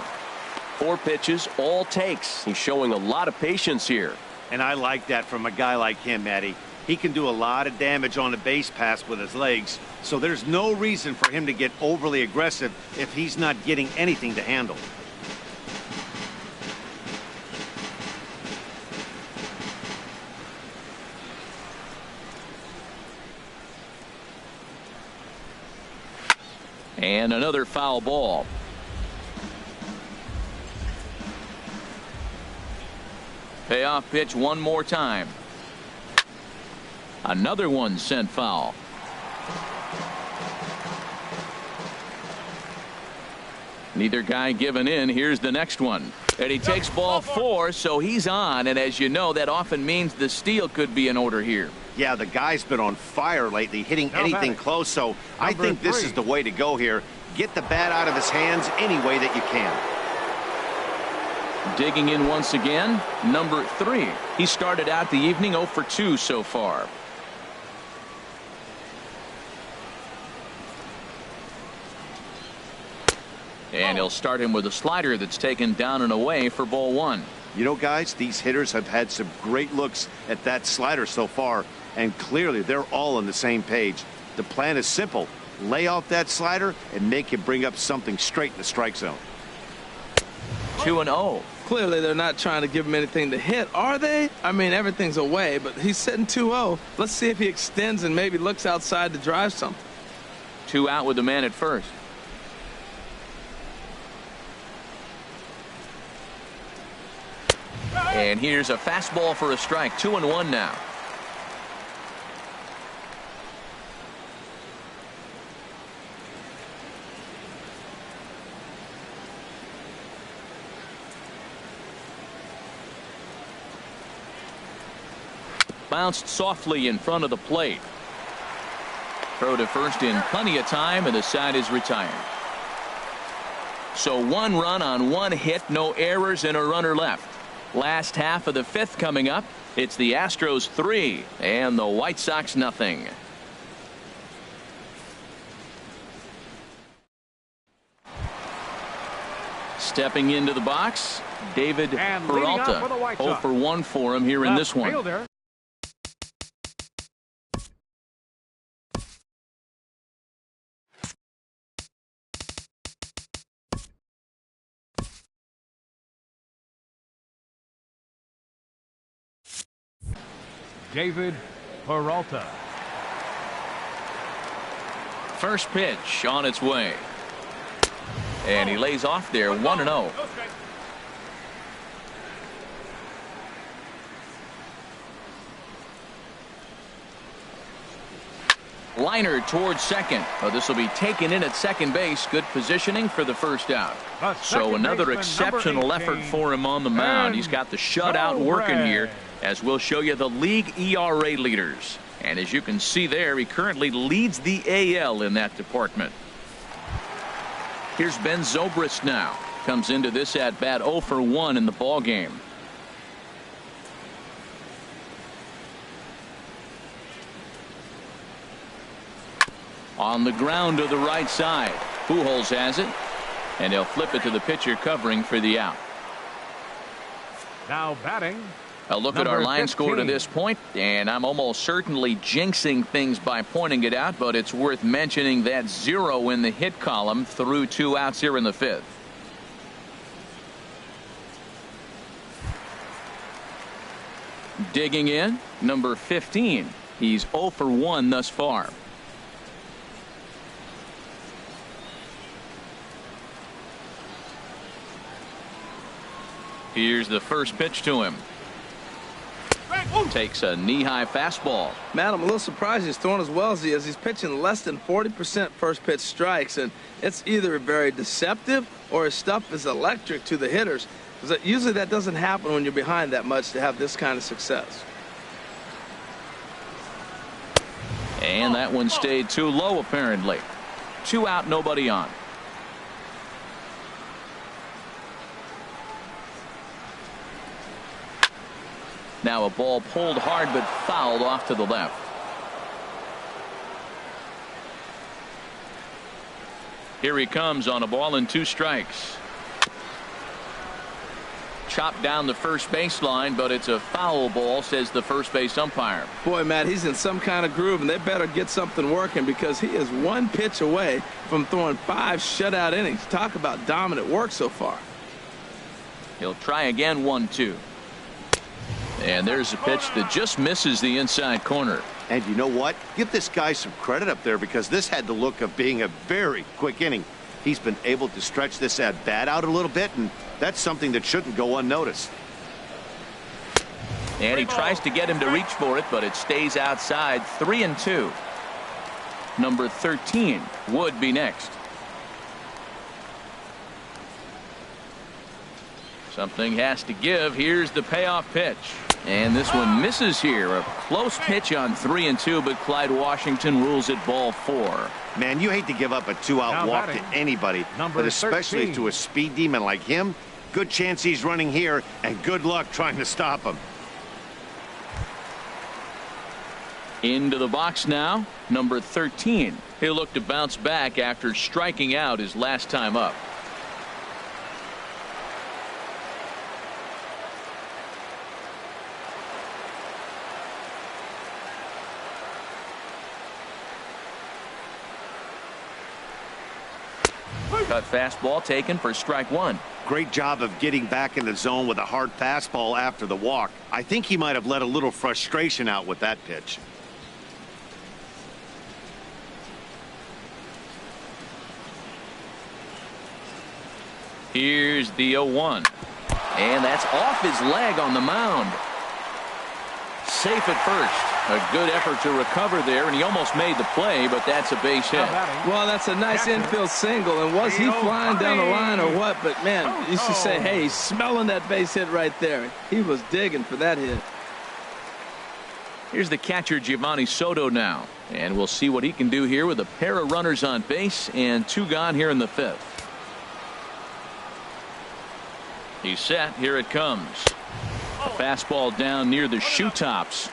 4 pitches, all takes. He's showing a lot of patience here. And I like that from a guy like him, Matty. He can do a lot of damage on the base pass with his legs, so there's no reason for him to get overly aggressive if he's not getting anything to handle. And another foul ball. Payoff pitch one more time. Another one sent foul. Neither guy giving in. Here's the next one. And he takes ball 4, so he's on. And as you know, that often means the steal could be in order here. Yeah, the guy's been on fire lately, hitting anything close. So I think this is the way to go here. Get the bat out of his hands any way that you can. Digging in once again, number 3. He started out the evening 0 for 2 so far. And he'll start him with a slider that's taken down and away for ball 1. You know, guys, these hitters have had some great looks at that slider so far, and clearly they're all on the same page. The plan is simple. Lay off that slider and make him bring up something straight in the strike zone. 2-0. Clearly they're not trying to give him anything to hit, are they? I mean, everything's away, but he's sitting 2-0. Let's see if he extends and maybe looks outside to drive something. 2 out with the man at first. And here's a fastball for a strike. 2-1 now. Bounced softly in front of the plate. Throw to first in plenty of time, and the side is retired. So 1 run on 1 hit, no errors, and a runner left. Last half of the 5th coming up. It's the Astros 3 and the White Sox nothing. Stepping into the box, David Peralta. 0 for 1 for him here in this one. Fielder. David Peralta. First pitch on its way. And he lays off there 1-0. Liner towards second. Oh, this will be taken in at second base. Good positioning for the first out. So another exceptional effort for him on the mound. He's got the shutout working here, as we'll show you the league ERA leaders. And as you can see there, he currently leads the AL in that department. Here's Ben Zobrist now. Comes into this at bat 0 for 1 in the ball game. On the ground to the right side. Pujols has it. And he'll flip it to the pitcher covering for the out. Now batting. A look at our line score to this point, and I'm almost certainly jinxing things by pointing it out, but it's worth mentioning that 0 in the hit column through 2 outs here in the 5th. Digging in, number 15. He's 0 for 1 thus far. Here's the first pitch to him. Takes a knee-high fastball. Matt, I'm a little surprised he's throwing as well as he is. He's pitching less than 40% first pitch strikes, and it's either very deceptive or his stuff is electric to the hitters. Because usually that doesn't happen when you're behind that much to have this kind of success. And that one stayed too low apparently. 2 out, nobody on. Now a ball pulled hard but fouled off to the left. Here he comes on a ball and 2 strikes. Chopped down the first baseline, but it's a foul ball, says the first base umpire. Boy, Matt, he's in some kind of groove, and they better get something working because he is 1 pitch away from throwing 5 shutout innings. Talk about dominant work so far. He'll try again, 1-2. And there's a pitch that just misses the inside corner. And you know what? Give this guy some credit up there because this had the look of being a very quick inning. He's been able to stretch this at bat out a little bit, and that's something that shouldn't go unnoticed. And he tries to get him to reach for it, but it stays outside. 3-2. Number 13 would be next. Something has to give. Here's the payoff pitch. And this one misses here. A close pitch on 3-2, but Clyde Washington rules it ball 4. Man, you hate to give up a 2-out walk to anybody, but especially 13. To a speed demon like him. Good chance he's running here, and good luck trying to stop him. Into the box now, number 13. He'll look to bounce back after striking out his last time up. Cut fastball taken for strike 1. Great job of getting back in the zone with a hard fastball after the walk. I think he might have let a little frustration out with that pitch. Here's the 0-1. And that's off his leg on the mound. Safe at first. A good effort to recover there, and he almost made the play, but that's a base hit. Well, that's a nice infield single, and was he flying down the line or what? But, man, you should say, hey, he's smelling that base hit right there. He was digging for that hit. Here's the catcher, Giovanni Soto, now, and we'll see what he can do here with a pair of runners on base and 2 gone here in the 5th. He's set. Here it comes. A fastball down near the shoe tops.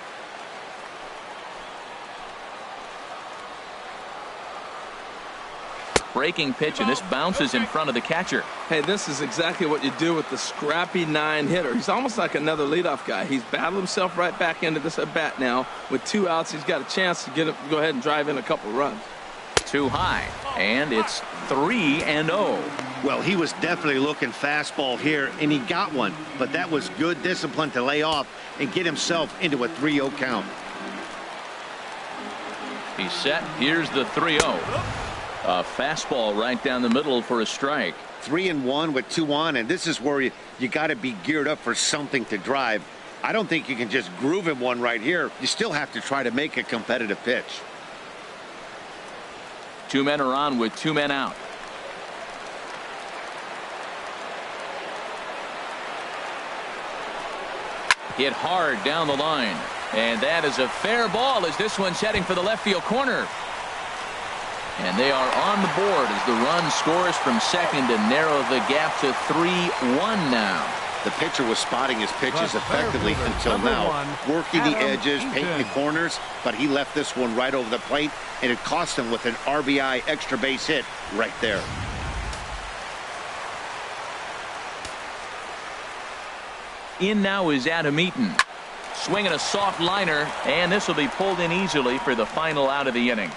breaking pitch, and this bounces in front of the catcher. Hey, this is exactly what you do with the scrappy 9 hitter. He's almost like another leadoff guy. He's battled himself right back into this at bat now. With 2 outs, he's got a chance to go ahead and drive in a couple runs. Too high, and it's 3-0. Well, he was definitely looking fastball here, and he got one. But that was good discipline to lay off and get himself into a 3-0 count. He's set. Here's the 3-0. A fastball right down the middle for a strike. 3-1 with 2 on, and this is where you got to be geared up for something to drive. I don't think you can just groove him one right here. You still have to try to make a competitive pitch. 2 men are on with 2 men out. Hit hard down the line. And that is a fair ball as this one's heading for the left field corner. And they are on the board as the run scores from second to narrow the gap to 3-1 now. The pitcher was spotting his pitches effectively until now, working the edges, painting the corners, but he left this one right over the plate, and it cost him with an RBI extra base hit right there. In now is Adam Eaton. Swinging a soft liner, and this will be pulled in easily for the final out of the inning.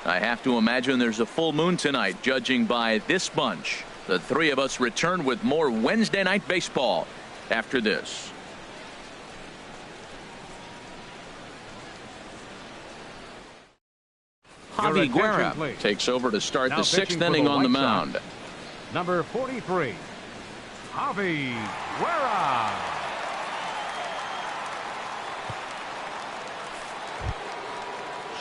I have to imagine there's a full moon tonight, judging by this bunch. The 3 of us return with more Wednesday night baseball after this. Javi Guerra takes over to start the 6th inning on the mound. Number 43, Javi Guerra.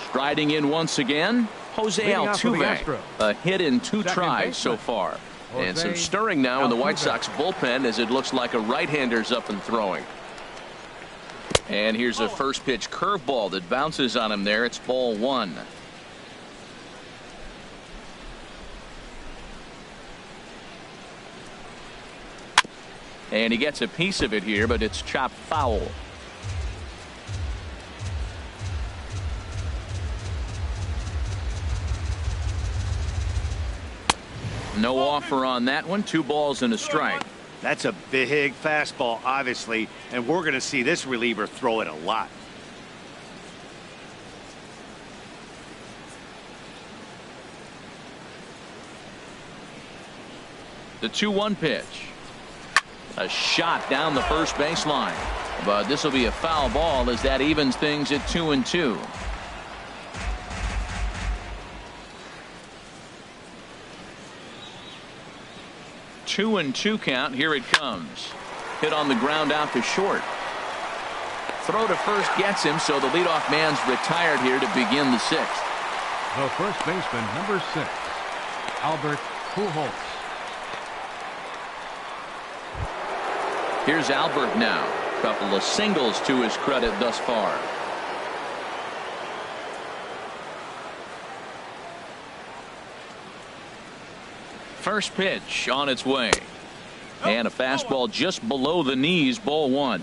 Striding in once again, Jose Altuve. A hit in 2 tries so far. And some stirring now in the White Sox bullpen as it looks like a right-hander's up and throwing. And here's a first pitch curveball that bounces on him there. It's ball 1. And he gets a piece of it here, but it's chopped foul. No offer on that one. 2 balls and a strike. That's a big fastball, obviously, and we're going to see this reliever throw it a lot. The 2-1 pitch. A shot down the first baseline. But this will be a foul ball as that evens things at 2-2. 2-2 count. Here it comes. Hit on the ground out to short. Throw to first gets him, so the leadoff man's retired here to begin the 6th. The first baseman, number 6, Albert Pujols. Here's Albert now. Couple of singles to his credit thus far. First pitch on its way. And a fastball just below the knees, ball 1.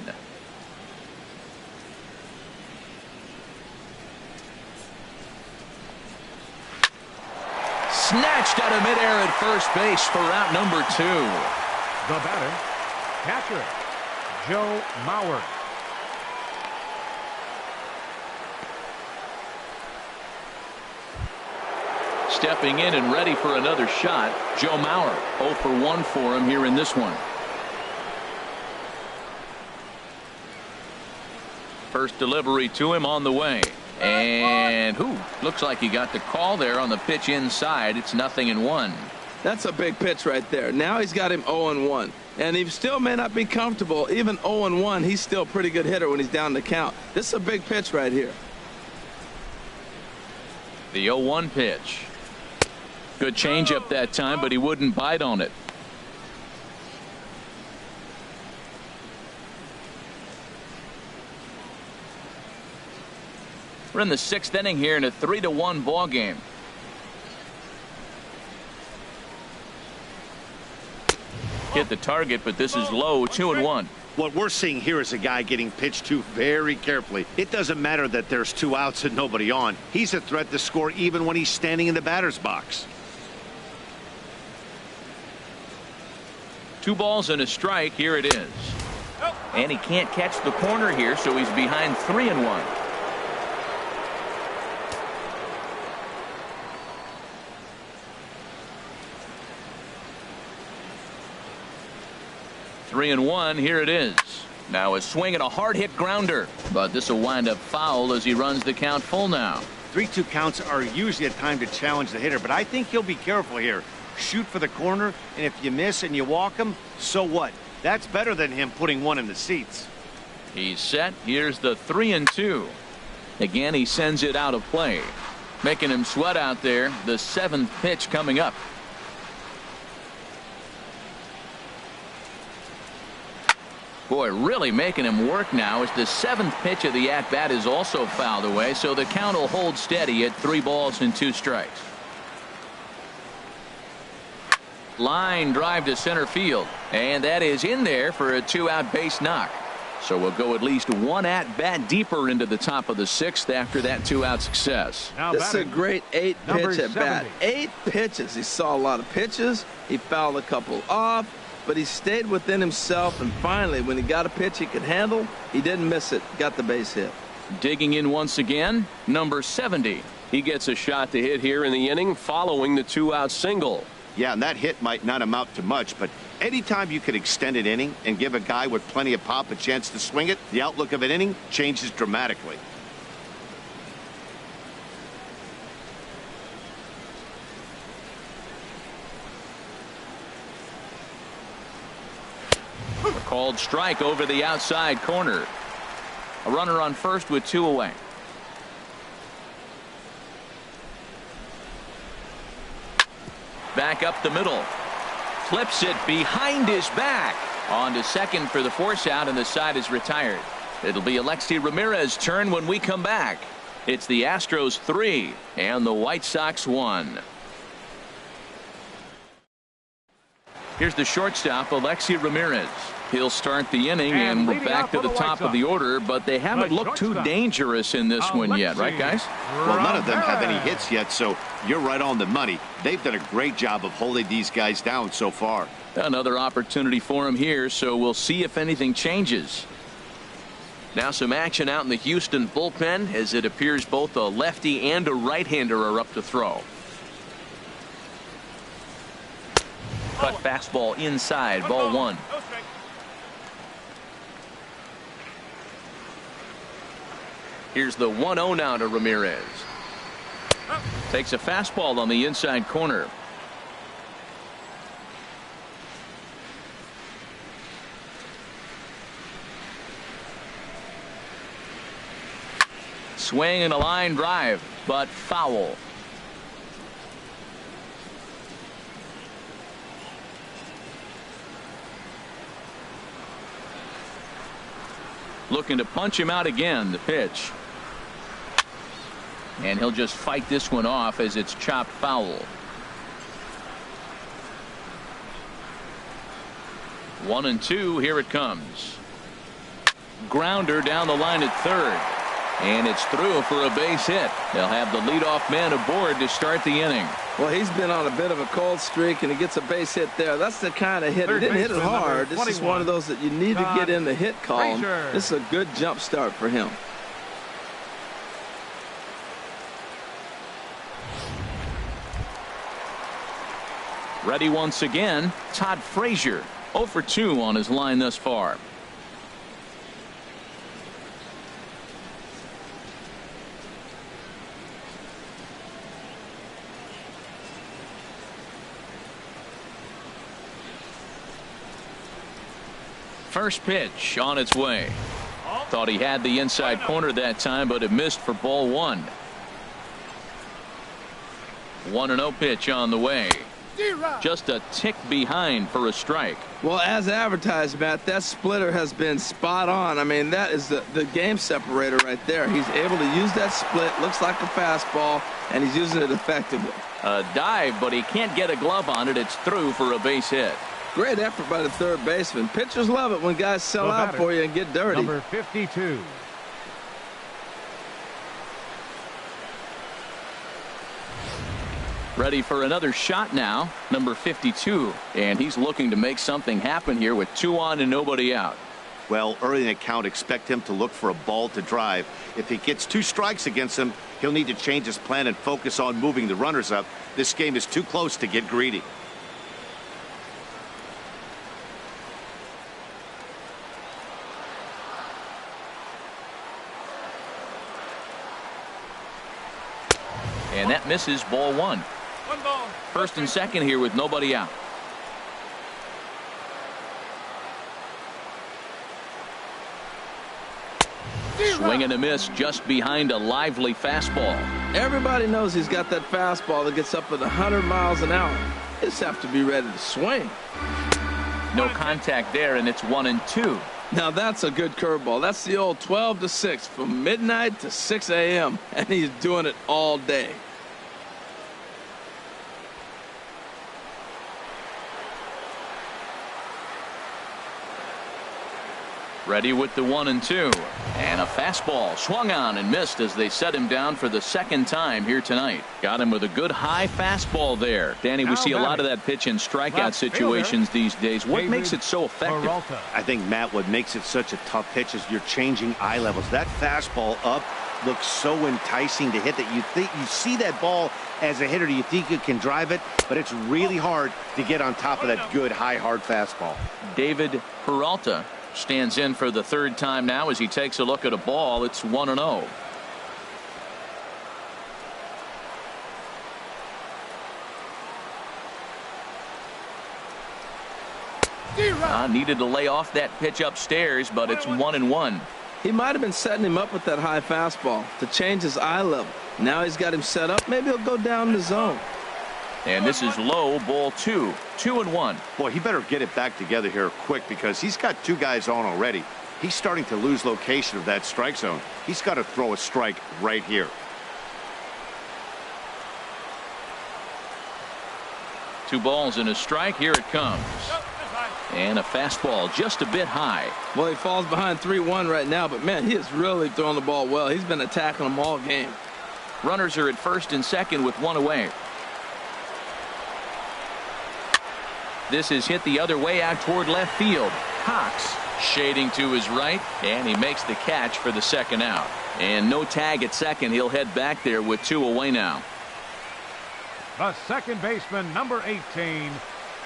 Snatched out of midair at first base for out number 2. The batter, catcher, Joe Mauer. Stepping in and ready for another shot, Joe Mauer. 0 for 1 for him here in this one. First delivery to him on the way. And looks like he got the call there on the pitch inside. It's 0-1. That's a big pitch right there. Now he's got him 0-1. And he still may not be comfortable. Even 0-1, he's still a pretty good hitter when he's down the count. This is a big pitch right here. The 0-1 pitch. Good changeup that time, but he wouldn't bite on it. We're in the 6th inning here in a 3-1 ball game. Hit the target, but this is low. 2-1. What we're seeing here is a guy getting pitched to very carefully. It doesn't matter that there's 2 outs and nobody on. He's a threat to score even when he's standing in the batter's box. 2 balls and a strike. Here it is. And he can't catch the corner here, so he's behind 3-1. 3-1. Here it is. Now a swing and a hard hit grounder, but this will wind up foul as he runs the count full now. 3-2 counts are usually a time to challenge the hitter, but I think he'll be careful here. Shoot for the corner, and if you miss and you walk him, so what? That's better than him putting one in the seats. He's set. Here's the 3-2. Again, he sends it out of play, making him sweat out there. The 7th pitch coming up. Boy, really making him work now as the 7th pitch of the at-bat is also fouled away, so the count will hold steady at 3 balls and 2 strikes. Line drive to center field, and that is in there for a 2-out base knock. So we'll go at least 1 at-bat deeper into the top of the 6th after that 2-out success. Now this is a great 8-pitch at bat. 8 pitches. He saw a lot of pitches. He fouled a couple off, but he stayed within himself, and finally, when he got a pitch he could handle, he didn't miss it. Got the base hit. Digging in once again, number 70. He gets a shot to hit here in the inning following the 2-out single. Yeah, and that hit might not amount to much, but anytime you can extend an inning and give a guy with plenty of pop a chance to swing it, the outlook of an inning changes dramatically. A called strike over the outside corner. A runner on first with 2 away. Back up the middle. Flips it behind his back. On to second for the force out, and the side is retired. It'll be Alexi Ramirez's turn when we come back. It's the Astros 3 and the White Sox 1. Here's the shortstop, Alexi Ramirez. He'll start the inning, and we're back to the top of the order, but they haven't looked too dangerous in this one yet, right, guys? Well, none of them have any hits yet, so you're right on the money. They've done a great job of holding these guys down so far. Another opportunity for him here, so we'll see if anything changes. Now some action out in the Houston bullpen, as it appears both a lefty and a right-hander are up to throw. Cut fastball inside, ball 1. Here's the 1-0 now to Ramirez. Takes a fastball on the inside corner. Swing and a line drive, but foul. Looking to punch him out again. The pitch. And he'll just fight this one off as it's chopped foul. 1-2. Here it comes. Grounder down the line at third. And it's through for a base hit. They'll have the leadoff man aboard to start the inning. Well, he's been on a bit of a cold streak, and he gets a base hit there. That's the kind of hit. He didn't hit it hard. This is one of those that you need to get in the hit column. This is a good jump start for him. Ready once again, Todd Frazier. 0 for 2 on his line thus far. First pitch on its way. Thought he had the inside corner that time, but it missed for ball 1. 1-0 pitch on the way. Just a tick behind for a strike. Well, as advertised, Matt, that splitter has been spot on. I mean, that is the game separator right there. He's able to use that split. Looks like a fastball, and he's using it effectively. A dive, but he can't get a glove on it. It's through for a base hit. Great effort by the third baseman. Pitchers love it when guys sell out for you and get dirty. Number 52. Ready for another shot now, number 52. And he's looking to make something happen here with 2 on and nobody out. Well, early in the count, expect him to look for a ball to drive. If he gets 2 strikes against him, he'll need to change his plan and focus on moving the runners up. This game is too close to get greedy. And that misses, ball 1. First and second here with nobody out. Swing and a miss just behind a lively fastball. Everybody knows he's got that fastball that gets up at 100 miles an hour. Just have to be ready to swing. No contact there, and it's 1-2. Now that's a good curveball. That's the old 12 to 6 from midnight to 6 a.m. and he's doing it all day. Ready with the 1-2. And a fastball swung on and missed as they set him down for the second time here tonight. Got him with a good high fastball there. Danny, we see a lot of that pitch in strikeout situations these days. What makes it so effective? I think, Matt, what makes it such a tough pitch is you're changing eye levels. That fastball up looks so enticing to hit that you see that ball as a hitter. You think you can drive it, but it's really hard to get on top of that good high hard fastball. David Peralta stands in for the 3rd time now as he takes a look at a ball. It's 1-0. Needed to lay off that pitch upstairs, but it's 1-1. He might have been setting him up with that high fastball to change his eye level. Now he's got him set up. Maybe he'll go down the zone. And this is low, ball 2. 2-1. Boy, he better get it back together here quick because he's got 2 guys on already. He's starting to lose location of that strike zone. He's got to throw a strike right here. Two balls and a strike. Here it comes. And a fastball just a bit high. Well, he falls behind 3-1 right now, but man, he is really throwing the ball well. He's been attacking them all game. Runners are at first and second with 1 away. This is hit the other way out toward left field. Cox shading to his right, and he makes the catch for the second out. And no tag at second. He'll head back there with 2 away now. The second baseman, number 18,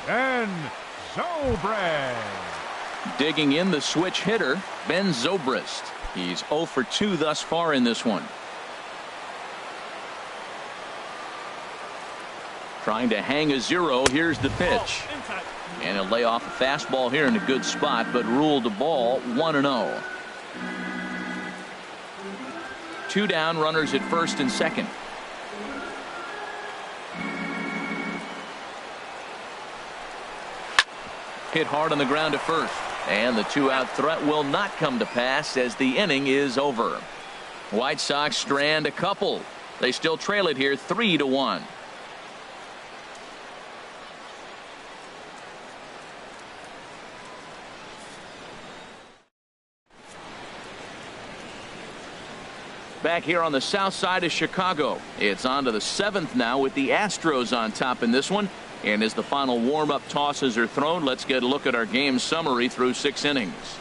Ben Zobrist. Digging in the switch hitter, Ben Zobrist. He's 0 for 2 thus far in this one. Trying to hang a 0. Here's the pitch. And he'll lay off a fastball here in a good spot, but ruled the ball 1-0. 2 down, runners at first and second. Hit hard on the ground to first. And the 2-out threat will not come to pass as the inning is over. White Sox strand a couple. They still trail it here 3-1. Back here on the south side of Chicago. It's on to the 7th now with the Astros on top in this one. And as the final warm-up tosses are thrown, let's get a look at our game summary through 6 innings.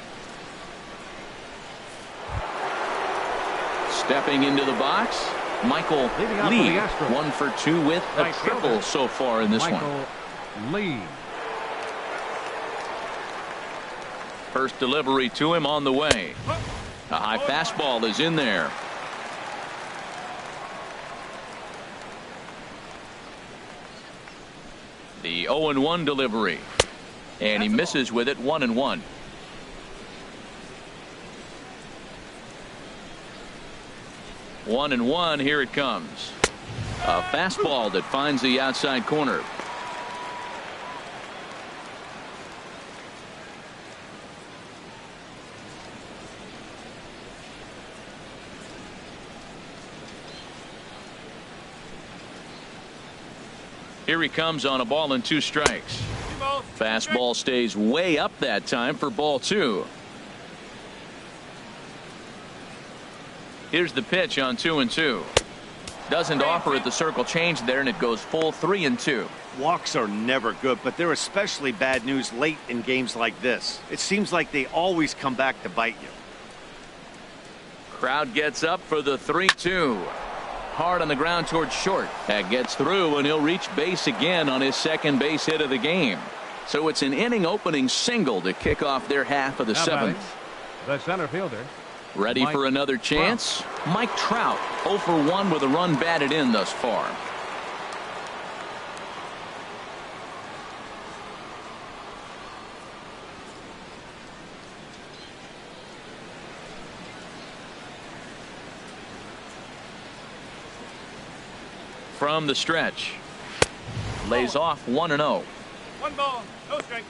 Stepping into the box, Michael Lee. 1 for 2 with a triple so far in this one. Lee. First delivery to him on the way. A high fastball is in there. The 0-1 delivery. And he misses with it 1-1. One and one. Here it comes. A fastball that finds the outside corner. Here he comes on a ball and 2 strikes. Fastball stays way up that time for ball 2. Here's the pitch on 2-2. Doesn't offer it the circle change there, and it goes full 3-2. Walks are never good, but they're especially bad news late in games like this. It seems like they always come back to bite you. Crowd gets up for the 3-2. Hard on the ground towards short. That gets through, and he'll reach base again on his second base hit of the game. So it's an inning opening single to kick off their half of the seventh. The center fielder. Ready for another chance? Mike Trout 0 for 1 with a run batted in thus far. From the stretch. Lays off 1-0. 1 ball, no strike.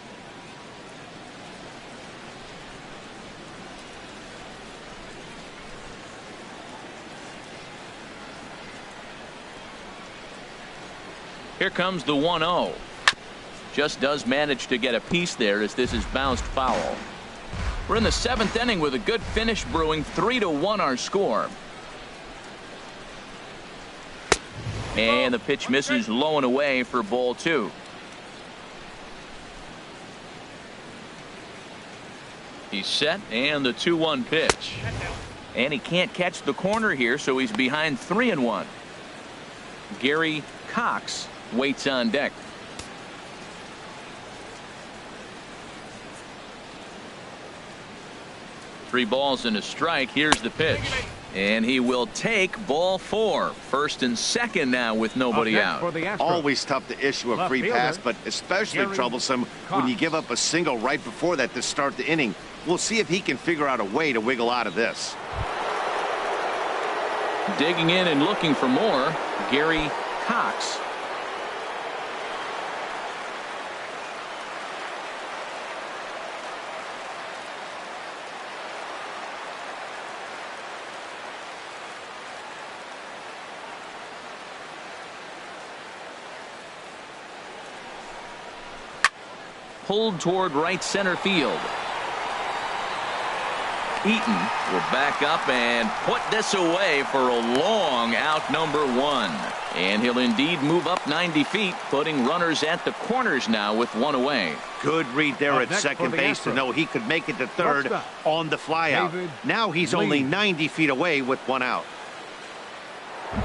Here comes the 1-0. Just does manage to get a piece there as this is bounced foul. We're in the 7th inning with a good finish brewing. 3-1 our score. And the pitch misses low and away for ball 2. He's set, and the 2-1 pitch. And he can't catch the corner here, so he's behind 3-1. Gary Cox waits on deck. Three balls and a strike. Here's the pitch. And he will take ball 4. First and second now with nobody out. Always tough to issue a free pass, but especially troublesome when you give up a single right before that to start the inning. We'll see if he can figure out a way to wiggle out of this. Digging in and looking for more, Gary Cox. Pulled toward right center field. Eaton will back up and put this away for a long out, number 1. And he'll indeed move up 90 feet, putting runners at the corners now with 1 away. Good read there at second base to know he could make it to third on the flyout. Now he's only 90 feet away with 1 out.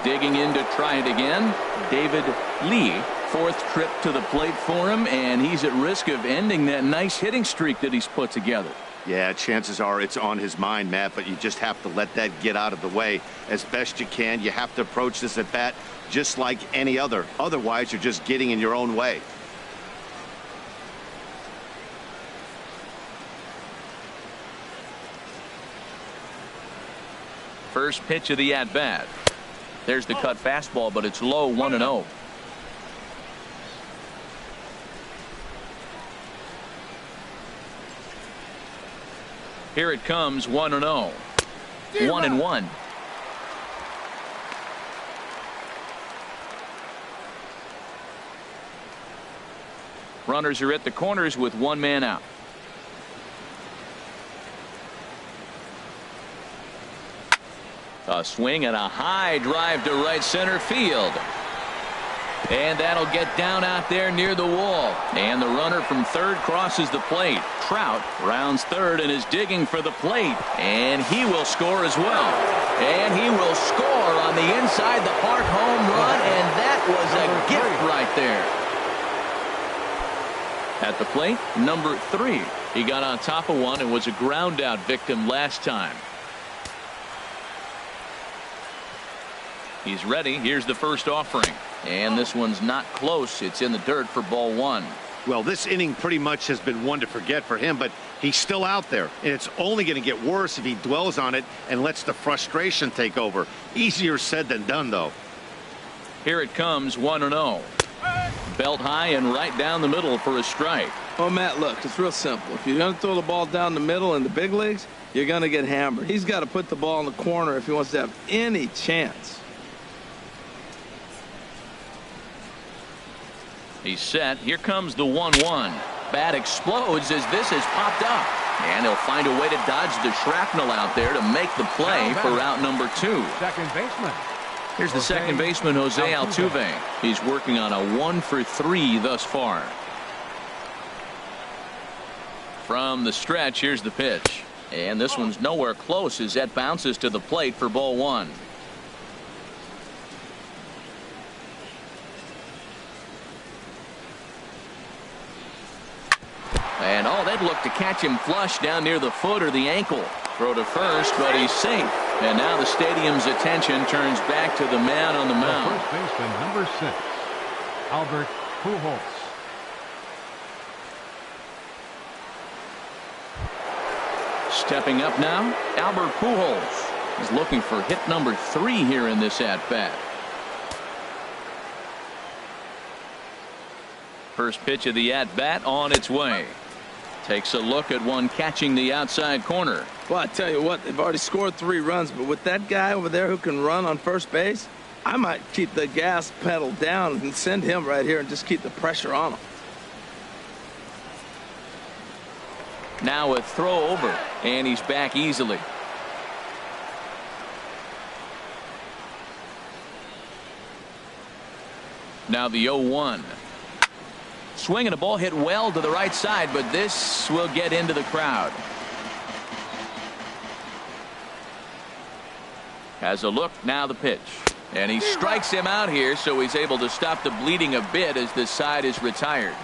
Digging in to try it again, David Lee. 4th trip to the plate for him, and he's at risk of ending that nice hitting streak that he's put together. Yeah, chances are it's on his mind, Matt, but you just have to let that get out of the way as best you can. You have to approach this at bat just like any other. Otherwise, you're just getting in your own way. First pitch of the at-bat. There's the cut fastball, but it's low, 1-0. Here it comes, 1-0. 1-1. Runners are at the corners with 1 man out. A swing and a high drive to right center field. And that'll get down out there near the wall. And the runner from third crosses the plate. Trout rounds third and is digging for the plate. And he will score as well. And he will score on the inside the park home run. And that was a gift right there. At the plate, number 3. He got on top of one and was a ground out victim last time. He's ready. Here's the first offering. And this one's not close. It's in the dirt for ball 1. Well, this inning pretty much has been one to forget for him, but he's still out there. And it's only going to get worse if he dwells on it and lets the frustration take over. Easier said than done, though. Here it comes, 1-0. Belt high and right down the middle for a strike. Well, Matt, look, it's real simple. If you're going to throw the ball down the middle in the big leagues, you're going to get hammered. He's got to put the ball in the corner if he wants to have any chance. He's set. Here comes the 1-1. Bat explodes as this has popped up. And he'll find a way to dodge the shrapnel out there to make the play for out number 2. Second baseman. Here's the second baseman, Jose Altuve. He's working on a 1-for-3 thus far. From the stretch, here's the pitch. And this one's nowhere close as that bounces to the plate for ball one. And they'd look to catch him flush down near the foot or the ankle. Throw to first, but he's safe. And now the stadium's attention turns back to the man on the mound. First baseman, number 6, Albert Pujols. Stepping up now, Albert Pujols. He's looking for hit number 3 here in this at-bat. First pitch of the at-bat on its way. Takes a look at one catching the outside corner. Well, I tell you what, they've already scored 3 runs, but with that guy over there who can run on first base, I might keep the gas pedal down and send him right here and just keep the pressure on him. Now a throw over, and he's back easily. Now the 0-1. Swing and a ball hit well to the right side, but this will get into the crowd. Has a look, now the pitch. And he strikes him out here, so he's able to stop the bleeding a bit as this side is retired.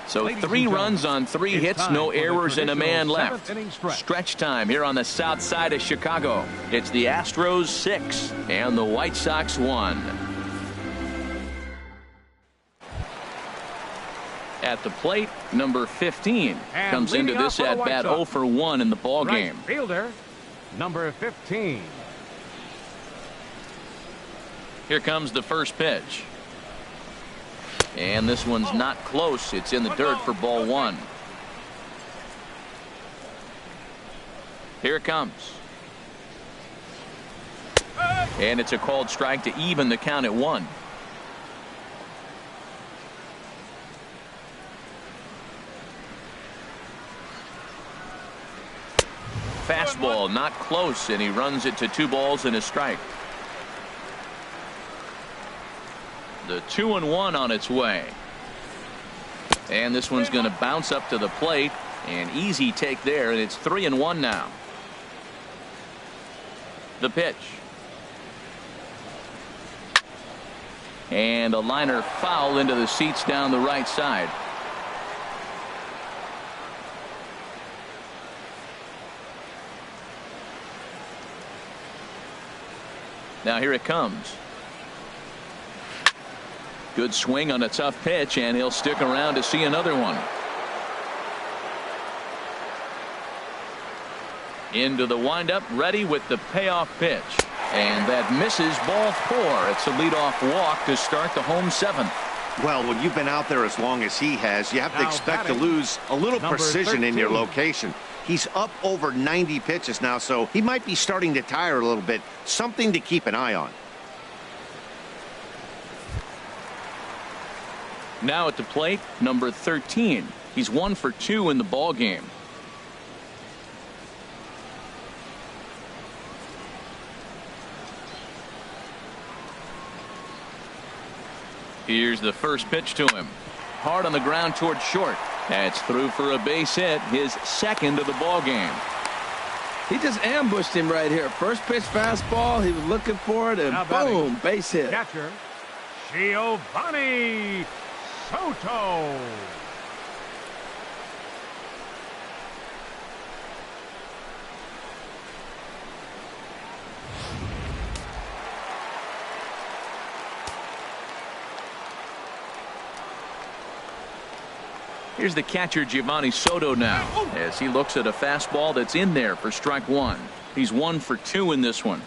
So 3 runs on 3 hits, no errors, and a man left. Stretch time here on the south side of Chicago. It's the Astros 6 and the White Sox 1. At the plate, number 15 comes into this at-bat 0 for 1 in the ball game. Right fielder, number 15. Here comes the first pitch. And this one's not close. It's in the dirt for ball 1. Here it comes. And it's a called strike to even the count at 1. Fastball not close, and he runs it to 2 balls and a strike. The 2-1 on its way. And this one's going to bounce up to the plate. An easy take there, and it's 3-1 now. The pitch. And a liner foul into the seats down the right side. Now here it comes. Good swing on a tough pitch, and he'll stick around to see another one. Into the windup, ready with the payoff pitch. And that misses, ball 4. It's a leadoff walk to start the home 7th. Well, when you've been out there as long as he has, you have to expect to lose a little precision in your location. He's up over 90 pitches now, so he might be starting to tire a little bit. Something to keep an eye on. Now at the plate, number 13. He's 1 for 2 in the ball game. Here's the first pitch to him. Hard on the ground toward short. That's through for a base hit, his 2nd of the ball game. He just ambushed him right here. First pitch fastball, he was looking for it, and boom, base hit. Catcher, Giovanni Soto. Here's the catcher, Giovanni Soto, now, as he looks at a fastball that's in there for strike 1. He's 1 for 2 in this one.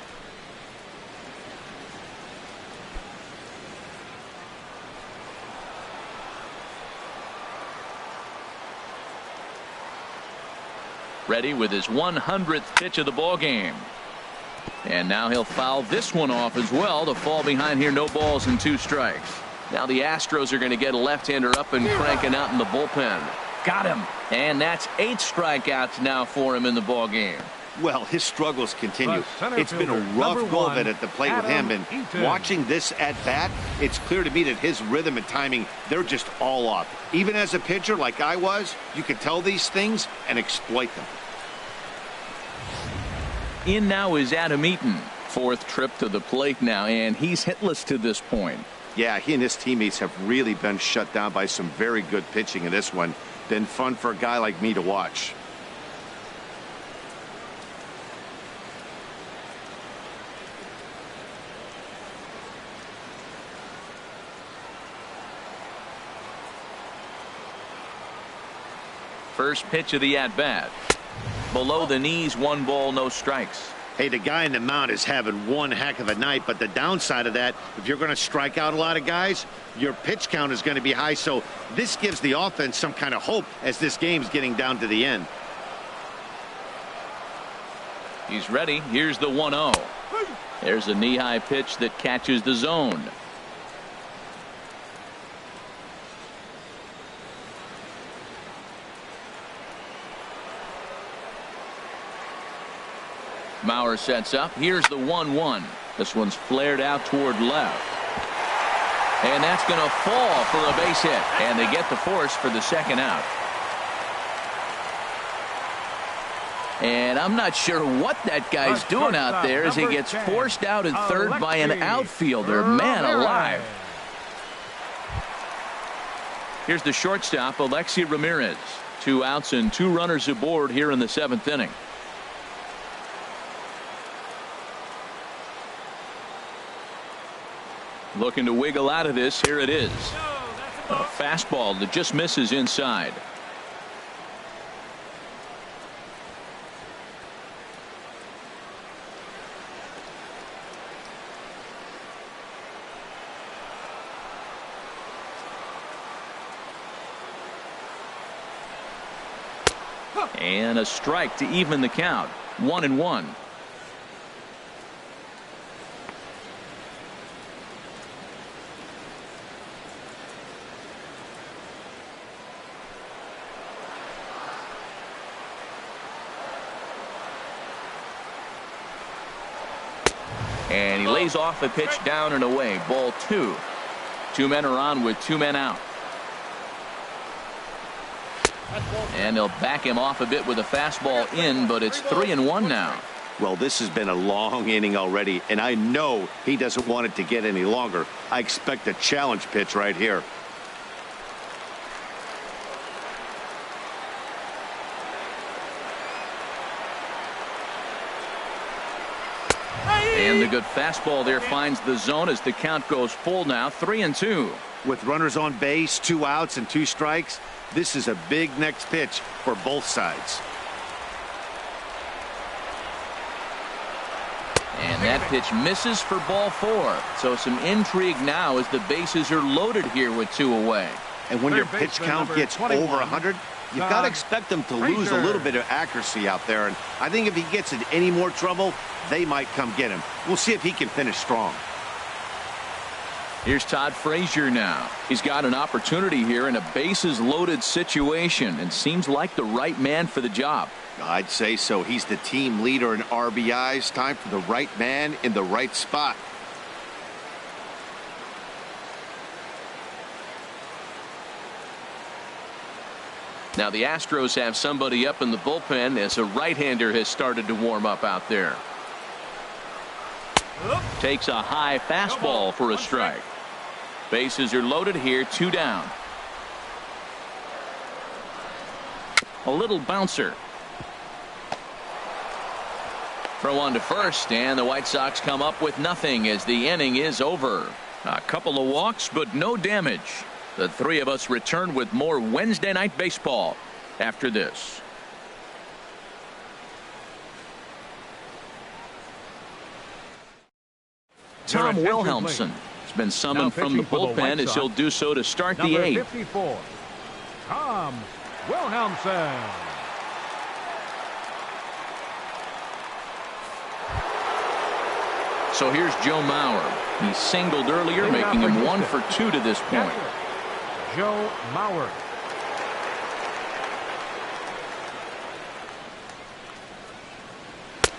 Ready with his 100th pitch of the ball game. And now he'll foul this one off as well to fall behind here. No balls and 2 strikes. Now the Astros are going to get a left-hander up and cranking out in the bullpen. Got him. And that's 8 strikeouts now for him in the ball game. Well, his struggles continue. center It's been a fielder, rough number go of one, it at the plate with him, and Eaton. watching this at bat, it's clear to me that his rhythm and timing, they're just all off. Even as a pitcher like I was, you could tell these things and exploit them. In now is Adam Eaton. Fourth trip to the plate now, and he's hitless to this point. Yeah, he and his teammates have really been shut down by some very good pitching in this one. Been fun for a guy like me to watch. First pitch of the at-bat. Below the knees, 1 ball, no strikes. Hey, the guy in the mound is having one heck of a night, but the downside of that, if you're going to strike out a lot of guys, your pitch count is going to be high. So this gives the offense some kind of hope as this game's getting down to the end. He's ready. Here's the 1-0. There's a knee-high pitch that catches the zone. Mauer sets up. Here's the 1-1. This one's flared out toward left. And that's going to fall for a base hit. And they get the force for the second out. And I'm not sure what that guy's doing out there as he gets forced out at third by an outfielder. Man alive. Here's the shortstop, Alexi Ramirez. 2 outs and 2 runners aboard here in the 7th inning. Looking to wiggle out of this. Here it is. A fastball that just misses inside. And a strike to even the count. 1-1. And he lays off a pitch down and away. Ball 2. 2 men are on with 2 men out. And they'll back him off a bit with a fastball in, but it's 3-1 now. Well, this has been a long inning already, and I know he doesn't want it to get any longer. I expect a challenge pitch right here. And the good fastball there finds the zone as the count goes full now. 3-2. With runners on base, 2 outs and 2 strikes, this is a big next pitch for both sides. And that pitch misses for ball 4. So some intrigue now as the bases are loaded here with 2 away. And when your Third pitch baseman, count number gets 21, over 100, you've got to expect them to lose a little bit of accuracy out there. And I think if he gets in any more trouble, they might come get him. We'll see if he can finish strong. Here's Todd Frazier now. He's got an opportunity here in a bases loaded situation and seems like the right man for the job. I'd say so. He's the team leader in RBIs. Time for the right man in the right spot. Now the Astros have somebody up in the bullpen as a right-hander has started to warm up out there. Takes a high fastball for a strike. Bases are loaded here. 2 down. A little bouncer. Throw on to first, and the White Sox come up with nothing as the inning is over. A couple of walks, but no damage. The 3 of us return with more Wednesday Night Baseball after this. Tom Wilhelmsen has been summoned from the bullpen as he'll do so to start the 8th. 54, Tom Wilhelmsen. So here's Joe Mauer. He singled earlier, making him 1 for 2 to this point. Joe Mauer.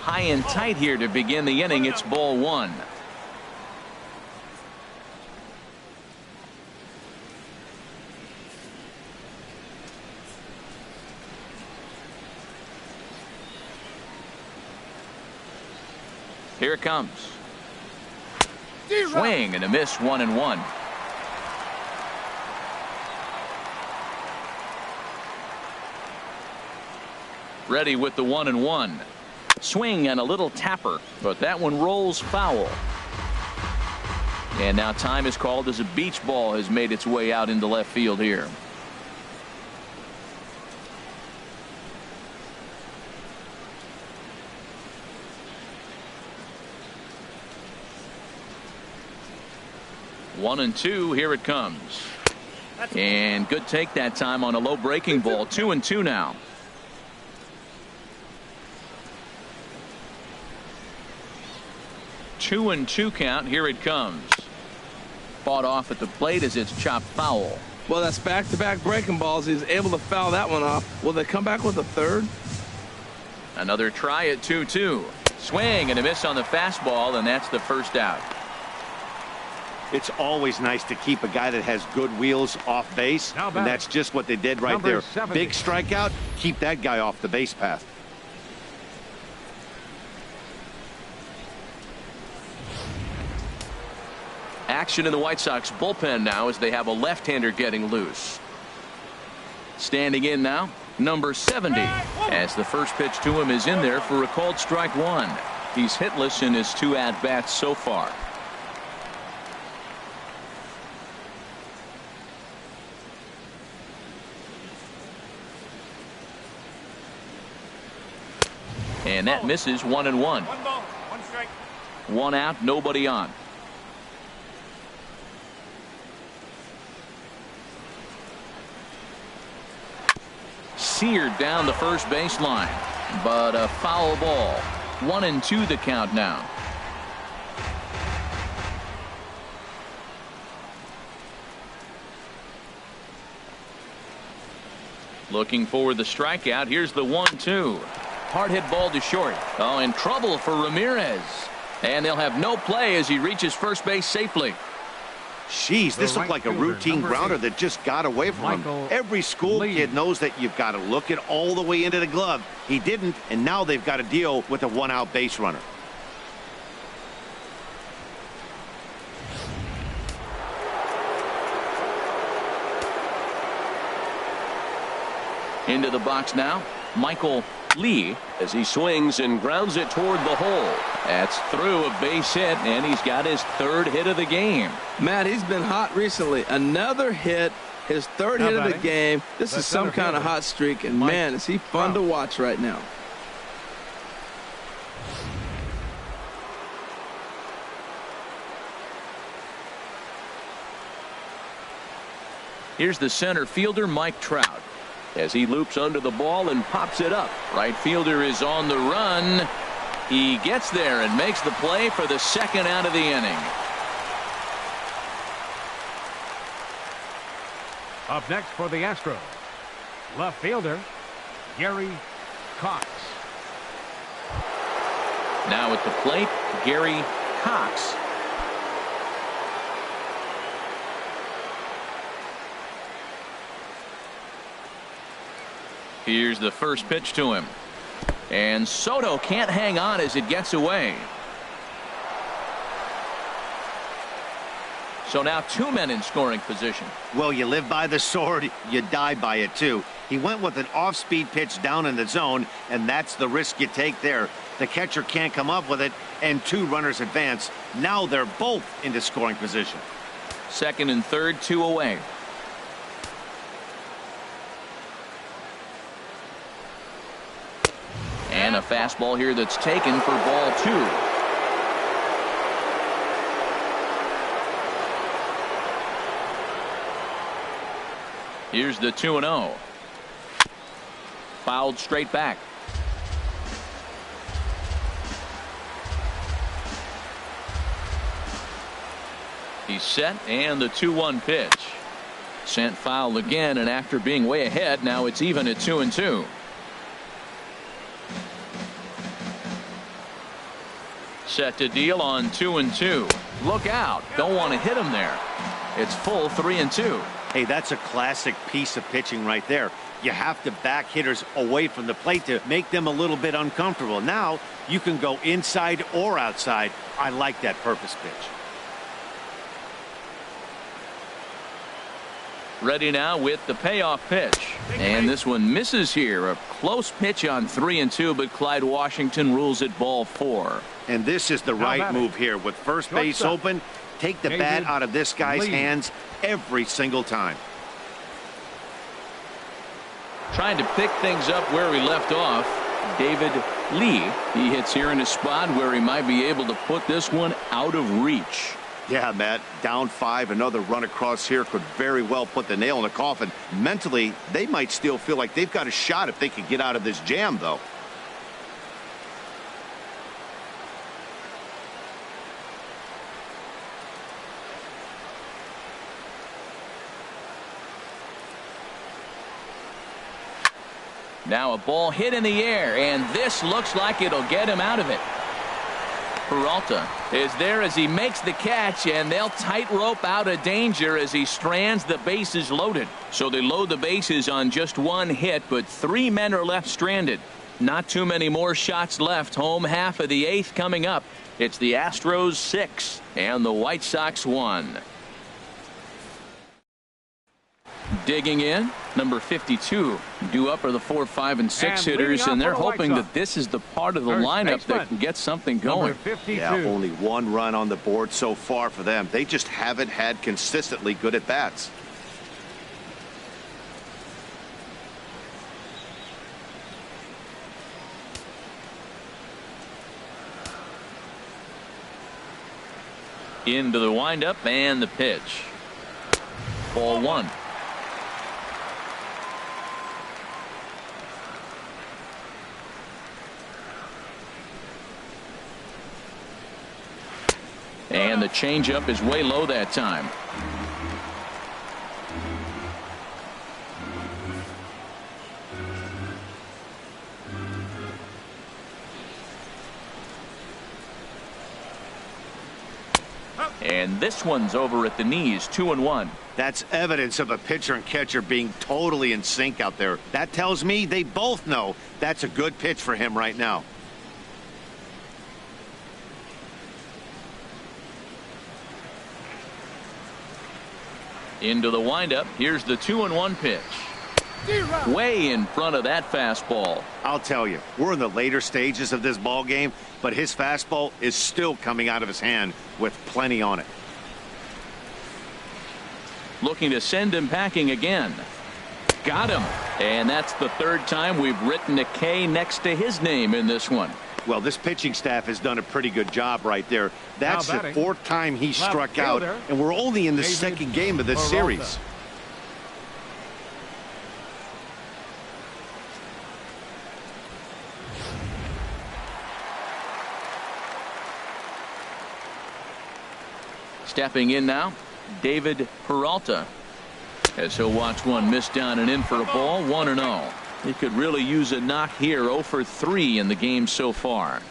high and tight here to begin the inning. It's ball one. Here it comes. Swing and a miss, 1-1. Ready with the 1-1. Swing and a little tapper, but that one rolls foul. And now time is called as a beach ball has made its way out into left field here. One and two, here it comes. And good take that time on a low breaking ball. 2-2 now. 2-2 count. Here it comes. Fought off at the plate as it's chopped foul. Well, that's back-to-back breaking balls. He's able to foul that one off. Will they come back with a third? Another try at 2-2. Swing and a miss on the fastball, and that's the first out. It's always nice to keep a guy that has good wheels off base, and that's just what they did right there. 70. Big strikeout, keep that guy off the base path. Action in the White Sox bullpen now as they have a left-hander getting loose. Standing in now, number 70, as the first pitch to him is in there for a called strike one. He's hitless in his 2 at-bats so far. And that misses, 1-1. 1 ball, 1 strike. 1 out, nobody on. Seared down the first baseline, but a foul ball. 1-2 the count now. Looking for the strikeout. Here's the 1-2. Hard hit ball to short. Oh, in trouble for Ramirez. And they'll have no play as he reaches first base safely. Jeez, this looked like a routine grounder that just got away from him. Every school kid knows that you've got to look it all the way into the glove. He didn't, and now they've got to deal with a 1-out base runner. Into the box now, Michael Lee, as he swings and grounds it toward the hole. That's through a base hit, and he's got his 3rd hit of the game. Matt, he's been hot recently. Another hit, his 3rd hit of the game. This is some kind of hot streak, and man, is he fun to watch right now. Here's the center fielder, Mike Trout, as he loops under the ball and pops it up. Right fielder is on the run. He gets there and makes the play for the 2nd out of the inning. Up next for the Astros, left fielder Gary Cox. Now at the plate, Gary Cox. Here's the first pitch to him. And Soto can't hang on as it gets away. So now 2 men in scoring position. Well, you live by the sword, you die by it too. He went with an off-speed pitch down in the zone, and that's the risk you take there. The catcher can't come up with it, and 2 runners advance. Now they're both into scoring position. 2nd and 3rd, 2 away. And a fastball here that's taken for ball 2. Here's the 2-0. Fouled straight back. He's set, and the 2-1 pitch. Sent foul again, and after being way ahead, now it's even at 2-2. set to deal on 2-2. Look out. Don't want to hit him there. It's full 3-2. Hey, that's a classic piece of pitching right there. You have to back hitters away from the plate to make them a little bit uncomfortable. Now you can go inside or outside. I like that purpose pitch. Ready now with the payoff pitch. And this one misses here. A close pitch on 3-2, but Clyde Washington rules it ball 4. And this is the right move here. With first base open, take the bat out of this guy's hands every single time. Trying to pick things up where he left off. David Lee. He hits here in a spot where he might be able to put this one out of reach. Yeah, Matt, down 5, another run across here could very well put the nail in the coffin. Mentally, they might still feel like they've got a shot if they could get out of this jam, though. Now a ball hit in the air, and this looks like it'll get him out of it. Peralta is there as he makes the catch, and they'll tightrope out of danger as he strands the bases loaded. So they load the bases on just one hit, but 3 men are left stranded. Not too many more shots left. Home half of the 8th coming up. It's the Astros 6 and the White Sox 1. Digging in, number 52. Due up are the 4, 5, and 6 hitters, and they're hoping that this is the part of the lineup that can get something going. Yeah, only 1 run on the board so far for them. They just haven't had consistently good at bats. Into the windup and the pitch. Ball 1. And the changeup is way low that time. And this one's over at the knees, 2-1. That's evidence of a pitcher and catcher being totally in sync out there. That tells me they both know that's a good pitch for him right now. Into the windup. Here's the 2-1 pitch. Way in front of that fastball. I'll tell you, we're in the later stages of this ball game, but his fastball is still coming out of his hand with plenty on it. Looking to send him packing again. Got him. And that's the 3rd time we've written a K next to his name in this one. Well, this pitching staff has done a pretty good job right there. That's the 4th time he struck out, and we're only in the 2nd game of this series. Stepping in now, David Peralta, as he'll watch one miss down and in for a ball. 1-0. He could really use a knock here. 0 for 3 in the game so far.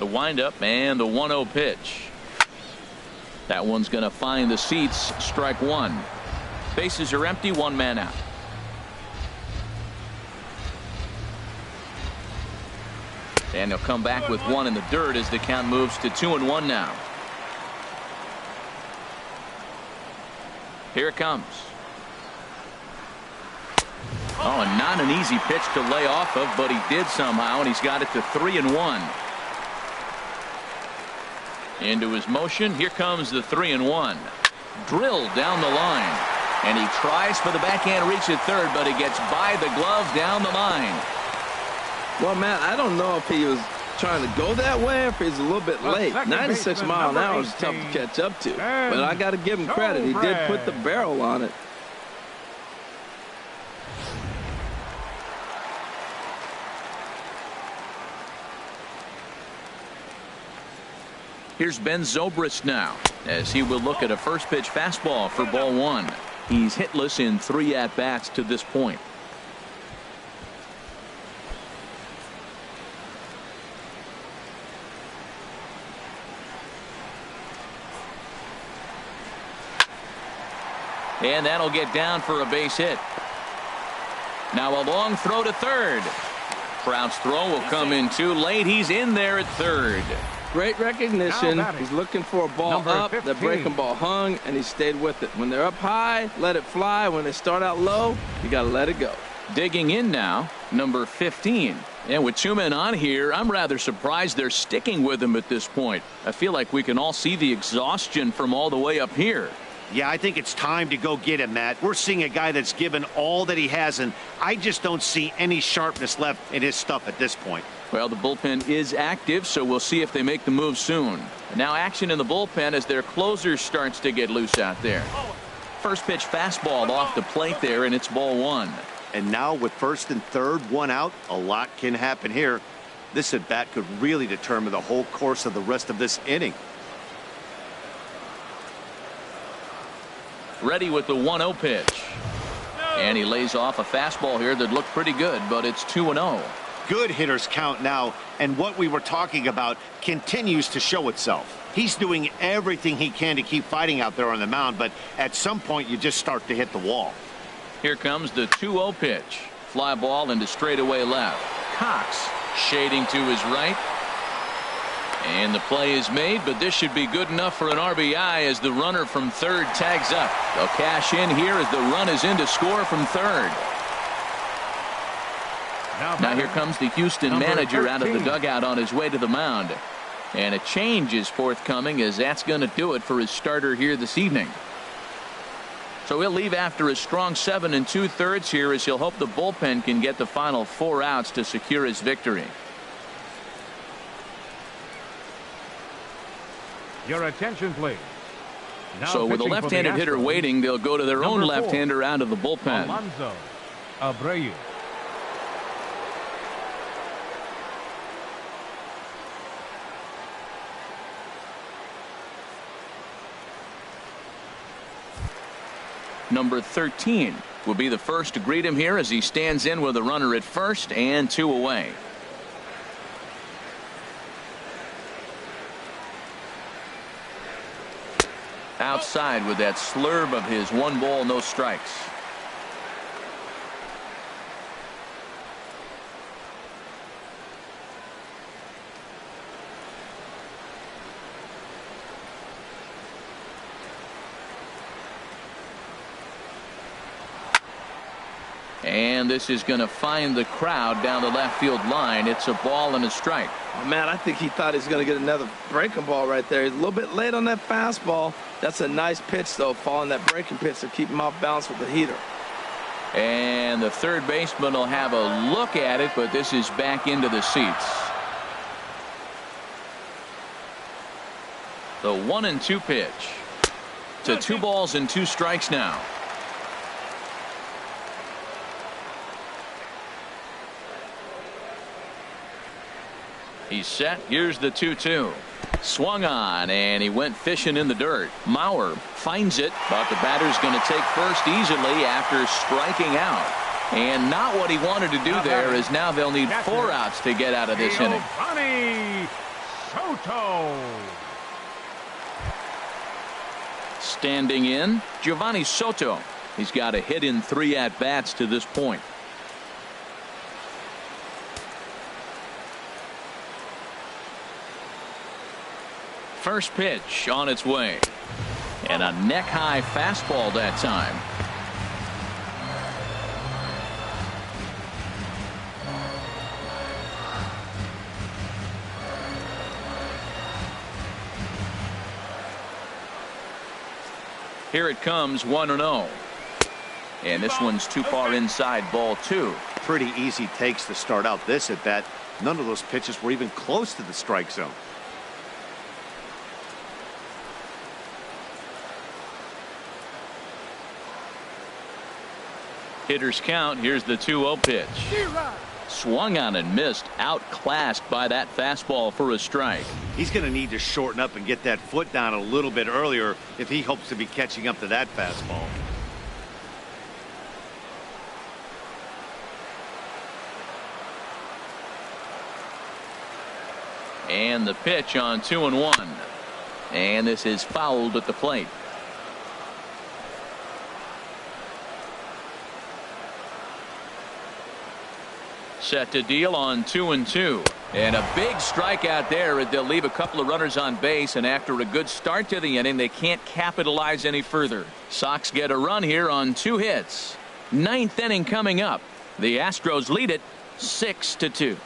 The windup and the 1-0 pitch. That one's going to find the seats. Strike 1. Bases are empty. 1 man out. And he'll come back with 1 in the dirt as the count moves to 2-1 now. Here it comes. Oh, and not an easy pitch to lay off of, but he did somehow, and he's got it to 3-1. Into his motion. Here comes the 3-1. Drilled down the line. And he tries for the backhand reach at third, but he gets by the glove down the line. Well, man, I don't know if he was trying to go that way or if he's a little bit late. 96 miles an hour is tough to catch up to. But I got to give him credit. He did put the barrel on it. Here's Ben Zobrist now, as he will look at a first pitch fastball for ball 1. He's hitless in 3 at-bats to this point. And that'll get down for a base hit. Now a long throw to third. Trout's throw will come in too late. He's in there at third. Great recognition. He's looking for a ball Number up. 15. The breaking ball hung, and he stayed with it. When they're up high, let it fly. When they start out low, you got to let it go. Digging in now, number 15. And with 2 men on here, I'm rather surprised they're sticking with him at this point. I feel like we can all see the exhaustion from all the way up here. Yeah, I think it's time to go get him, Matt. We're seeing a guy that's given all that he has, and I just don't see any sharpness left in his stuff at this point. Well, the bullpen is active, so we'll see if they make the move soon. Now action in the bullpen as their closer starts to get loose out there. First pitch fastball off the plate there, and it's ball 1. And now with first and third, 1 out, a lot can happen here. This at bat could really determine the whole course of the rest of this inning. Ready with the 1-0 pitch. And he lays off a fastball here that looked pretty good, but it's 2-0. Good hitters count now, and what we were talking about continues to show itself. He's doing everything he can to keep fighting out there on the mound, but at some point you just start to hit the wall. Here comes the 2-0 pitch. Fly ball into straightaway left. Cox shading to his right. And the play is made, but this should be good enough for an RBI as the runner from third tags up. They'll cash in here as the run is in to score from third. Now here comes the Houston manager out of the dugout on his way to the mound. And a change is forthcoming as that's going to do it for his starter here this evening. So he'll leave after a strong 7 2/3 here as he'll hope the bullpen can get the final 4 outs to secure his victory. Your attention, please. Now So with a pitching for the left-handed hitter Astros, waiting, they'll go to their own number 4, left-hander out of the bullpen. Alonso Abreu. Number 13 will be the first to greet him here as he stands in with a runner at first and 2 away. Outside with that slurve of his, 1 ball, no strikes. And this is going to find the crowd down the left field line. It's a ball and a strike. Oh, man, I think he thought he was going to get another breaking ball right there. He's a little bit late on that fastball. That's a nice pitch, though, following that breaking pitch to keep him off balance with the heater. And the third baseman will have a look at it, but this is back into the seats. The 1-2 pitch. To 2 balls and 2 strikes now. He's set. Here's the 2-2. Swung on, and he went fishing in the dirt. Mauer finds it, but the batter's going to take first easily after striking out. And not what he wanted to do there, as now they'll need 4 outs to get out of this inning. Giovanni Soto. Standing in, Giovanni Soto. He's got a hit in 3 at-bats to this point. First pitch on its way. And a neck-high fastball that time. Here it comes, 1-0. And this one's too far inside, ball 2. Pretty easy takes to start out this at bat. None of those pitches were even close to the strike zone. Hitters count. Here's the 2-0 pitch. Swung on and missed. Outclassed by that fastball for a strike. He's going to need to shorten up and get that foot down a little bit earlier if he hopes to be catching up to that fastball. And the pitch on 2-1. And this is fouled at the plate. Set to deal on 2-2. And a big strikeout there. They'll leave a couple of runners on base, and after a good start to the inning, they can't capitalize any further. Sox get a run here on 2 hits. 9th inning coming up. The Astros lead it 6-2.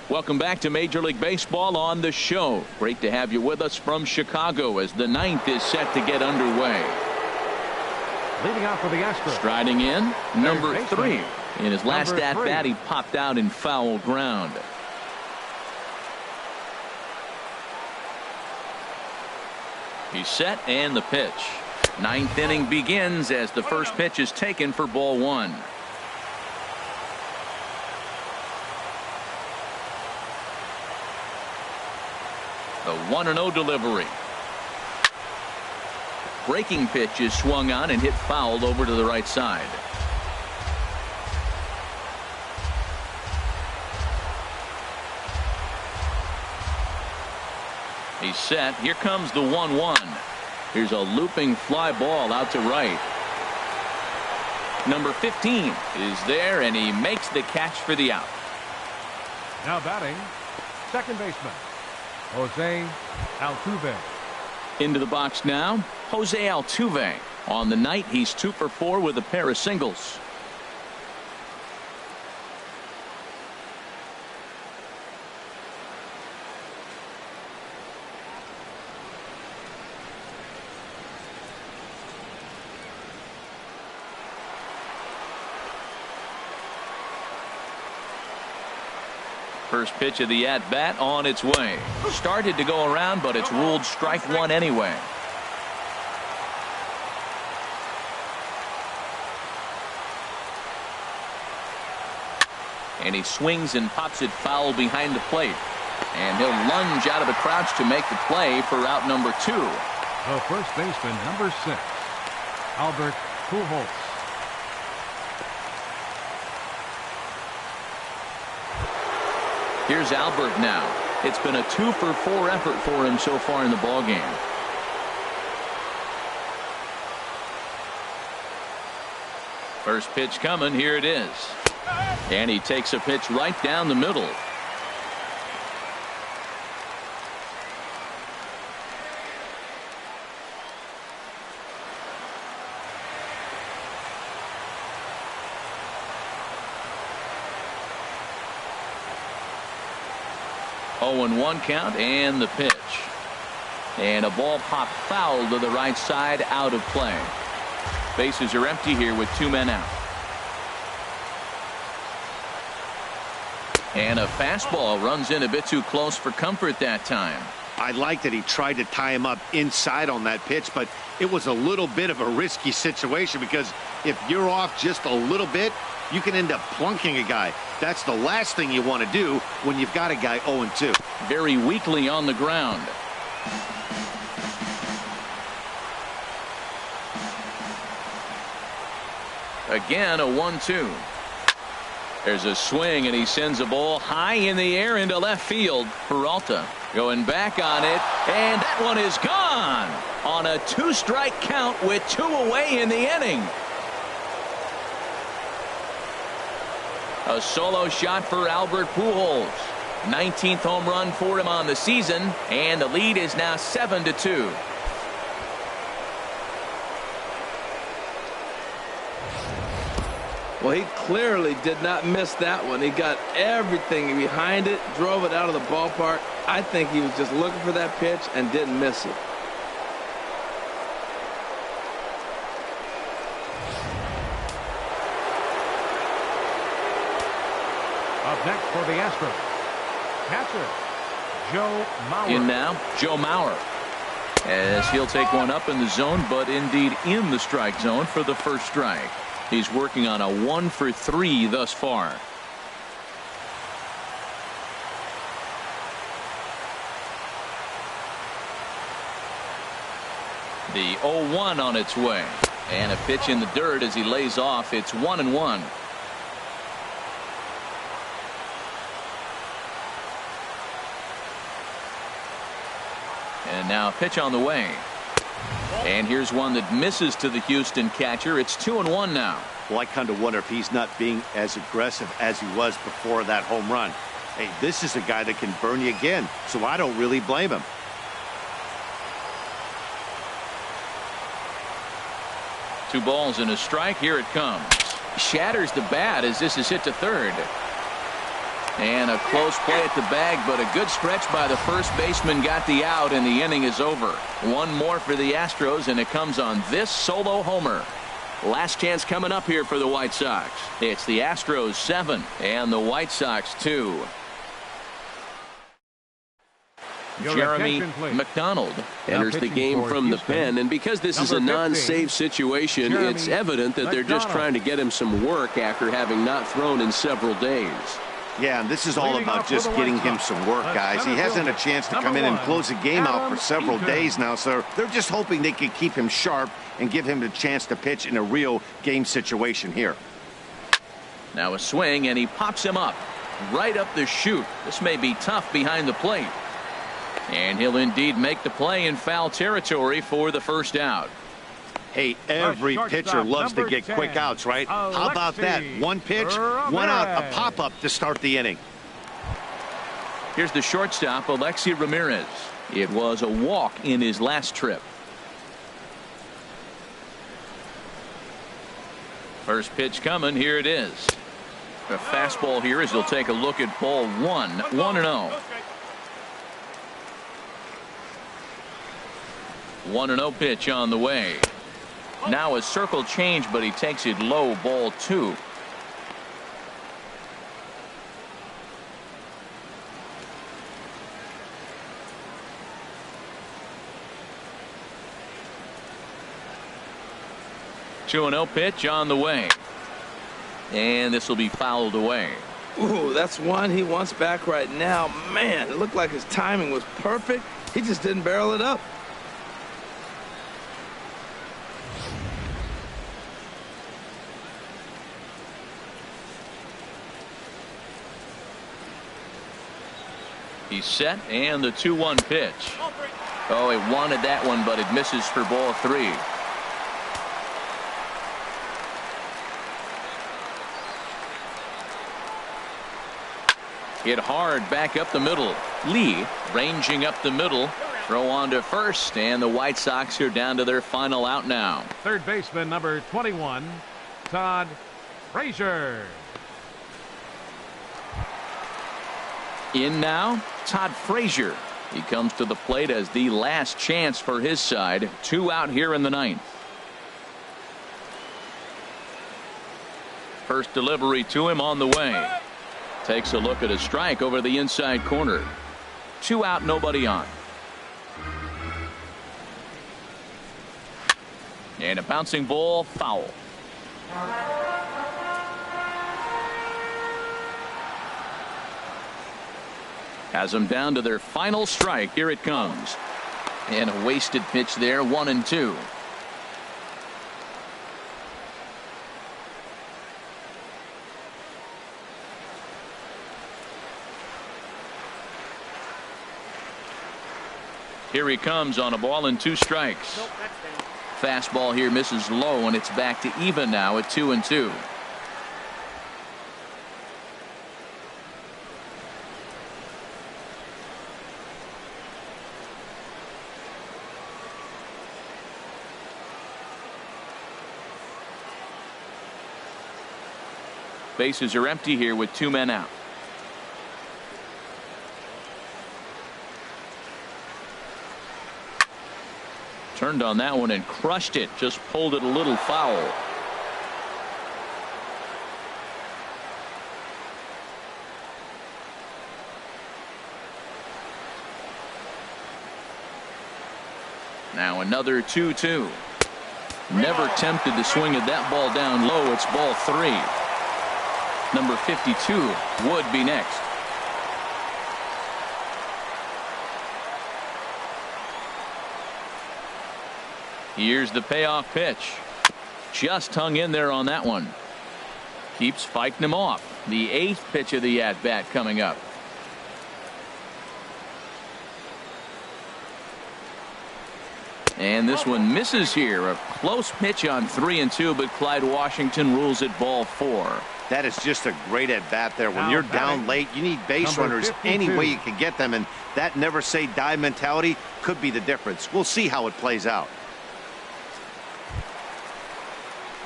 Welcome back to Major League Baseball on the show. Great to have you with us from Chicago as the 9th is set to get underway. Leading off for the Astros. Striding in, number 3. In his last at-bat, he popped out in foul ground. He's set, and the pitch. 9th inning begins as the first pitch is taken for ball 1. The 1-0 delivery. Breaking pitch is swung on and hit foul over to the right side. He's set. Here comes the 1-1. Here's a looping fly ball out to right. Number 15 is there, and he makes the catch for the out. Now batting, second baseman Jose Altuve. Into the box now, Jose Altuve. On the night, he's 2 for 4 with a pair of singles. First pitch of the at-bat on its way. Started to go around, but it's ruled strike 1 anyway. And he swings and pops it foul behind the plate. And he'll lunge out of the crouch to make the play for out number 2. The first baseman, number 6, Albert Pujols. Here's Albert now. It's been a 2 for 4 effort for him so far in the ballgame. First pitch coming. Here it is. And he takes a pitch right down the middle. Oh, 0-1 count, and the pitch. And a ball popped foul to the right side, out of play. Bases are empty here with 2 men out. And a fastball runs in a bit too close for comfort that time. I like that he tried to tie him up inside on that pitch, but it was a little bit of a risky situation because if you're off just a little bit, you can end up plunking a guy. That's the last thing you want to do when you've got a guy 0-2. Very weakly on the ground. Again, a 1-2. There's a swing, and he sends a ball high in the air into left field. Peralta going back on it, and that one is gone on a 2-strike count with 2 away in the inning. A solo shot for Albert Pujols. 19th home run for him on the season, and the lead is now 7-2. Well, he clearly did not miss that one. He got everything behind it, drove it out of the ballpark. I think he was just looking for that pitch and didn't miss it. Up next for the Astros, catcher Joe Mauer. In now, Joe Mauer. As he'll take one up in the zone, but indeed in the strike zone for the first strike. He's working on a 1 for 3 thus far. The 0-1 on its way. And a pitch in the dirt as he lays off. It's 1-1. And now a pitch on the way. And here's one that misses to the Houston catcher. It's 2-1 now. Well, I kind of wonder if he's not being as aggressive as he was before that home run. Hey, this is a guy that can burn you again, so I don't really blame him. Two balls and a strike. Here it comes. Shatters the bat as this is hit to third. And a close play at the bag, but a good stretch by the first baseman got the out, and the inning is over. One more for the Astros, and it comes on this solo homer. Last chance coming up here for the White Sox. It's the Astros 7 and the White Sox 2. Jeremy McDonald enters the game from the pen, and because this is a non-save situation, it's evident that they're just trying to get him some work after having not thrown in several days. Yeah, and this is all about just getting him some work, guys. He hasn't had a chance to come in and close the game out for several days now, so they're just hoping they can keep him sharp and give him the chance to pitch in a real game situation here. Now a swing, and he pops him up right up the chute. This may be tough behind the plate. And he'll indeed make the play in foul territory for the first out. Hey, every pitcher loves to get quick outs, right? How about that? One pitch, one out, a pop-up to start the inning. Here's the shortstop, Alexi Ramirez. It was a walk in his last trip. First pitch coming. Here it is. A fastball here as he'll take a look at ball one. 1-0. 1-0 pitch on the way. Now a circle change, but he takes it low. Ball 2. Two and 0 pitch on the way, and this will be fouled away. Ooh, that's one he wants back right now. Man, it looked like his timing was perfect. He just didn't barrel it up. He's set, and the 2-1 pitch. Oh, he wanted that one, but it misses for ball 3. Hit hard back up the middle. Lee ranging up the middle. Throw on to first, and the White Sox are down to their final out now. Third baseman number 21, Todd Frazier. In now, Todd Frazier. He comes to the plate as the last chance for his side. 2 out here in the 9th. First delivery to him on the way. Takes a look at a strike over the inside corner. 2 out, nobody on. And a bouncing ball, foul. Has them down to their final strike. Here it comes. And a wasted pitch there. 1-2. Here he comes on a ball and 2 strikes. Fastball here misses low, and it's back to even now at 2-2. Bases are empty here with 2 men out. Turned on that one and crushed it. Just pulled it a little foul. Now another 2-2. Never tempted to swing at that ball down low. It's ball 3. Number 52 would be next. Here's the payoff pitch. Just hung in there on that one. Keeps fighting him off. The 8th pitch of the at-bat coming up. And this one misses here. A close pitch on 3-2, but Clyde Washington rules it ball 4. That is just a great at-bat there. When Now you're batting, down late, you need base number runners 52. any way you can get them, and that never-say-die mentality could be the difference. We'll see how it plays out.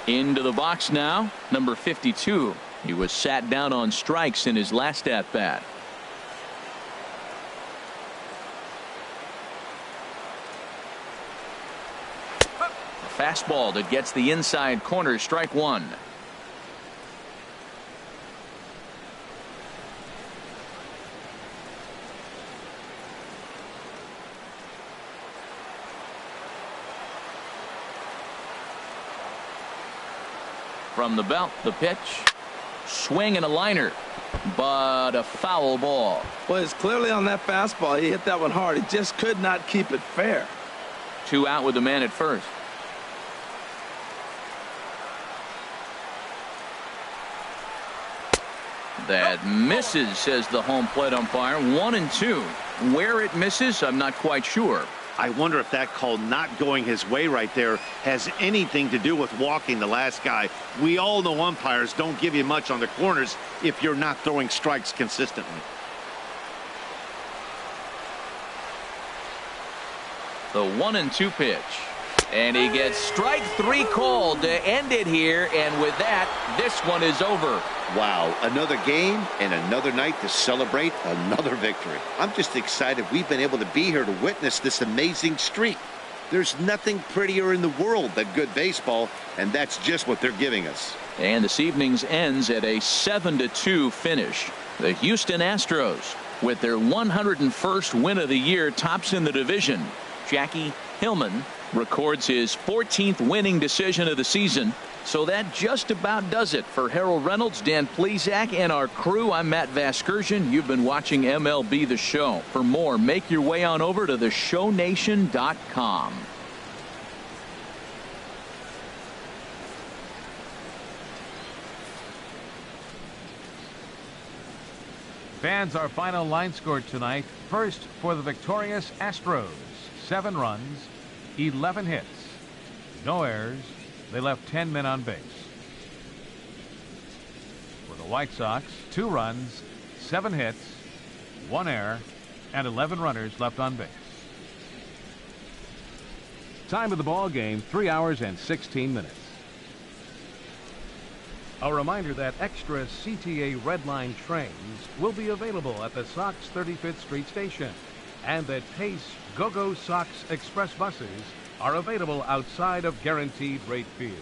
Into the box now, number 52. He was sat down on strikes in his last at-bat. Fastball that gets the inside corner, strike 1. From the belt, the pitch, swing and a liner, but a foul ball. Well, it's clearly on that fastball. He hit that one hard. He just could not keep it fair. 2 out with the man at first. That misses, says the home plate umpire. 1-2. Where it misses, I'm not quite sure. I wonder if that call not going his way right there has anything to do with walking the last guy. We all know umpires don't give you much on the corners if you're not throwing strikes consistently. The 1-2 pitch. And he gets strike 3 called to end it here. And with that, this one is over. Wow, another game and another night to celebrate another victory. I'm just excited we've been able to be here to witness this amazing streak. There's nothing prettier in the world than good baseball, and that's just what they're giving us. And this evening's ends at a 7-2 finish. The Houston Astros, with their 101st win of the year, tops in the division. Jackie Hillman records his 14th winning decision of the season. So that just about does it. For Harold Reynolds, Dan Plesac, and our crew, I'm Matt Vasgersian. You've been watching MLB The Show. For more, make your way on over to theshownation.com. Fans, our final line score tonight. First for the victorious Astros. 7 runs, 11 hits, no errors. They left 10 men on base. For the White Sox, 2 runs, 7 hits, 1 error, and 11 runners left on base. Time of the ball game, 3 hours and 16 minutes. A reminder that extra CTA Red Line trains will be available at the Sox 35th Street station, and that Pace Go-Go Sox Express buses are available outside of Guaranteed Rate Field.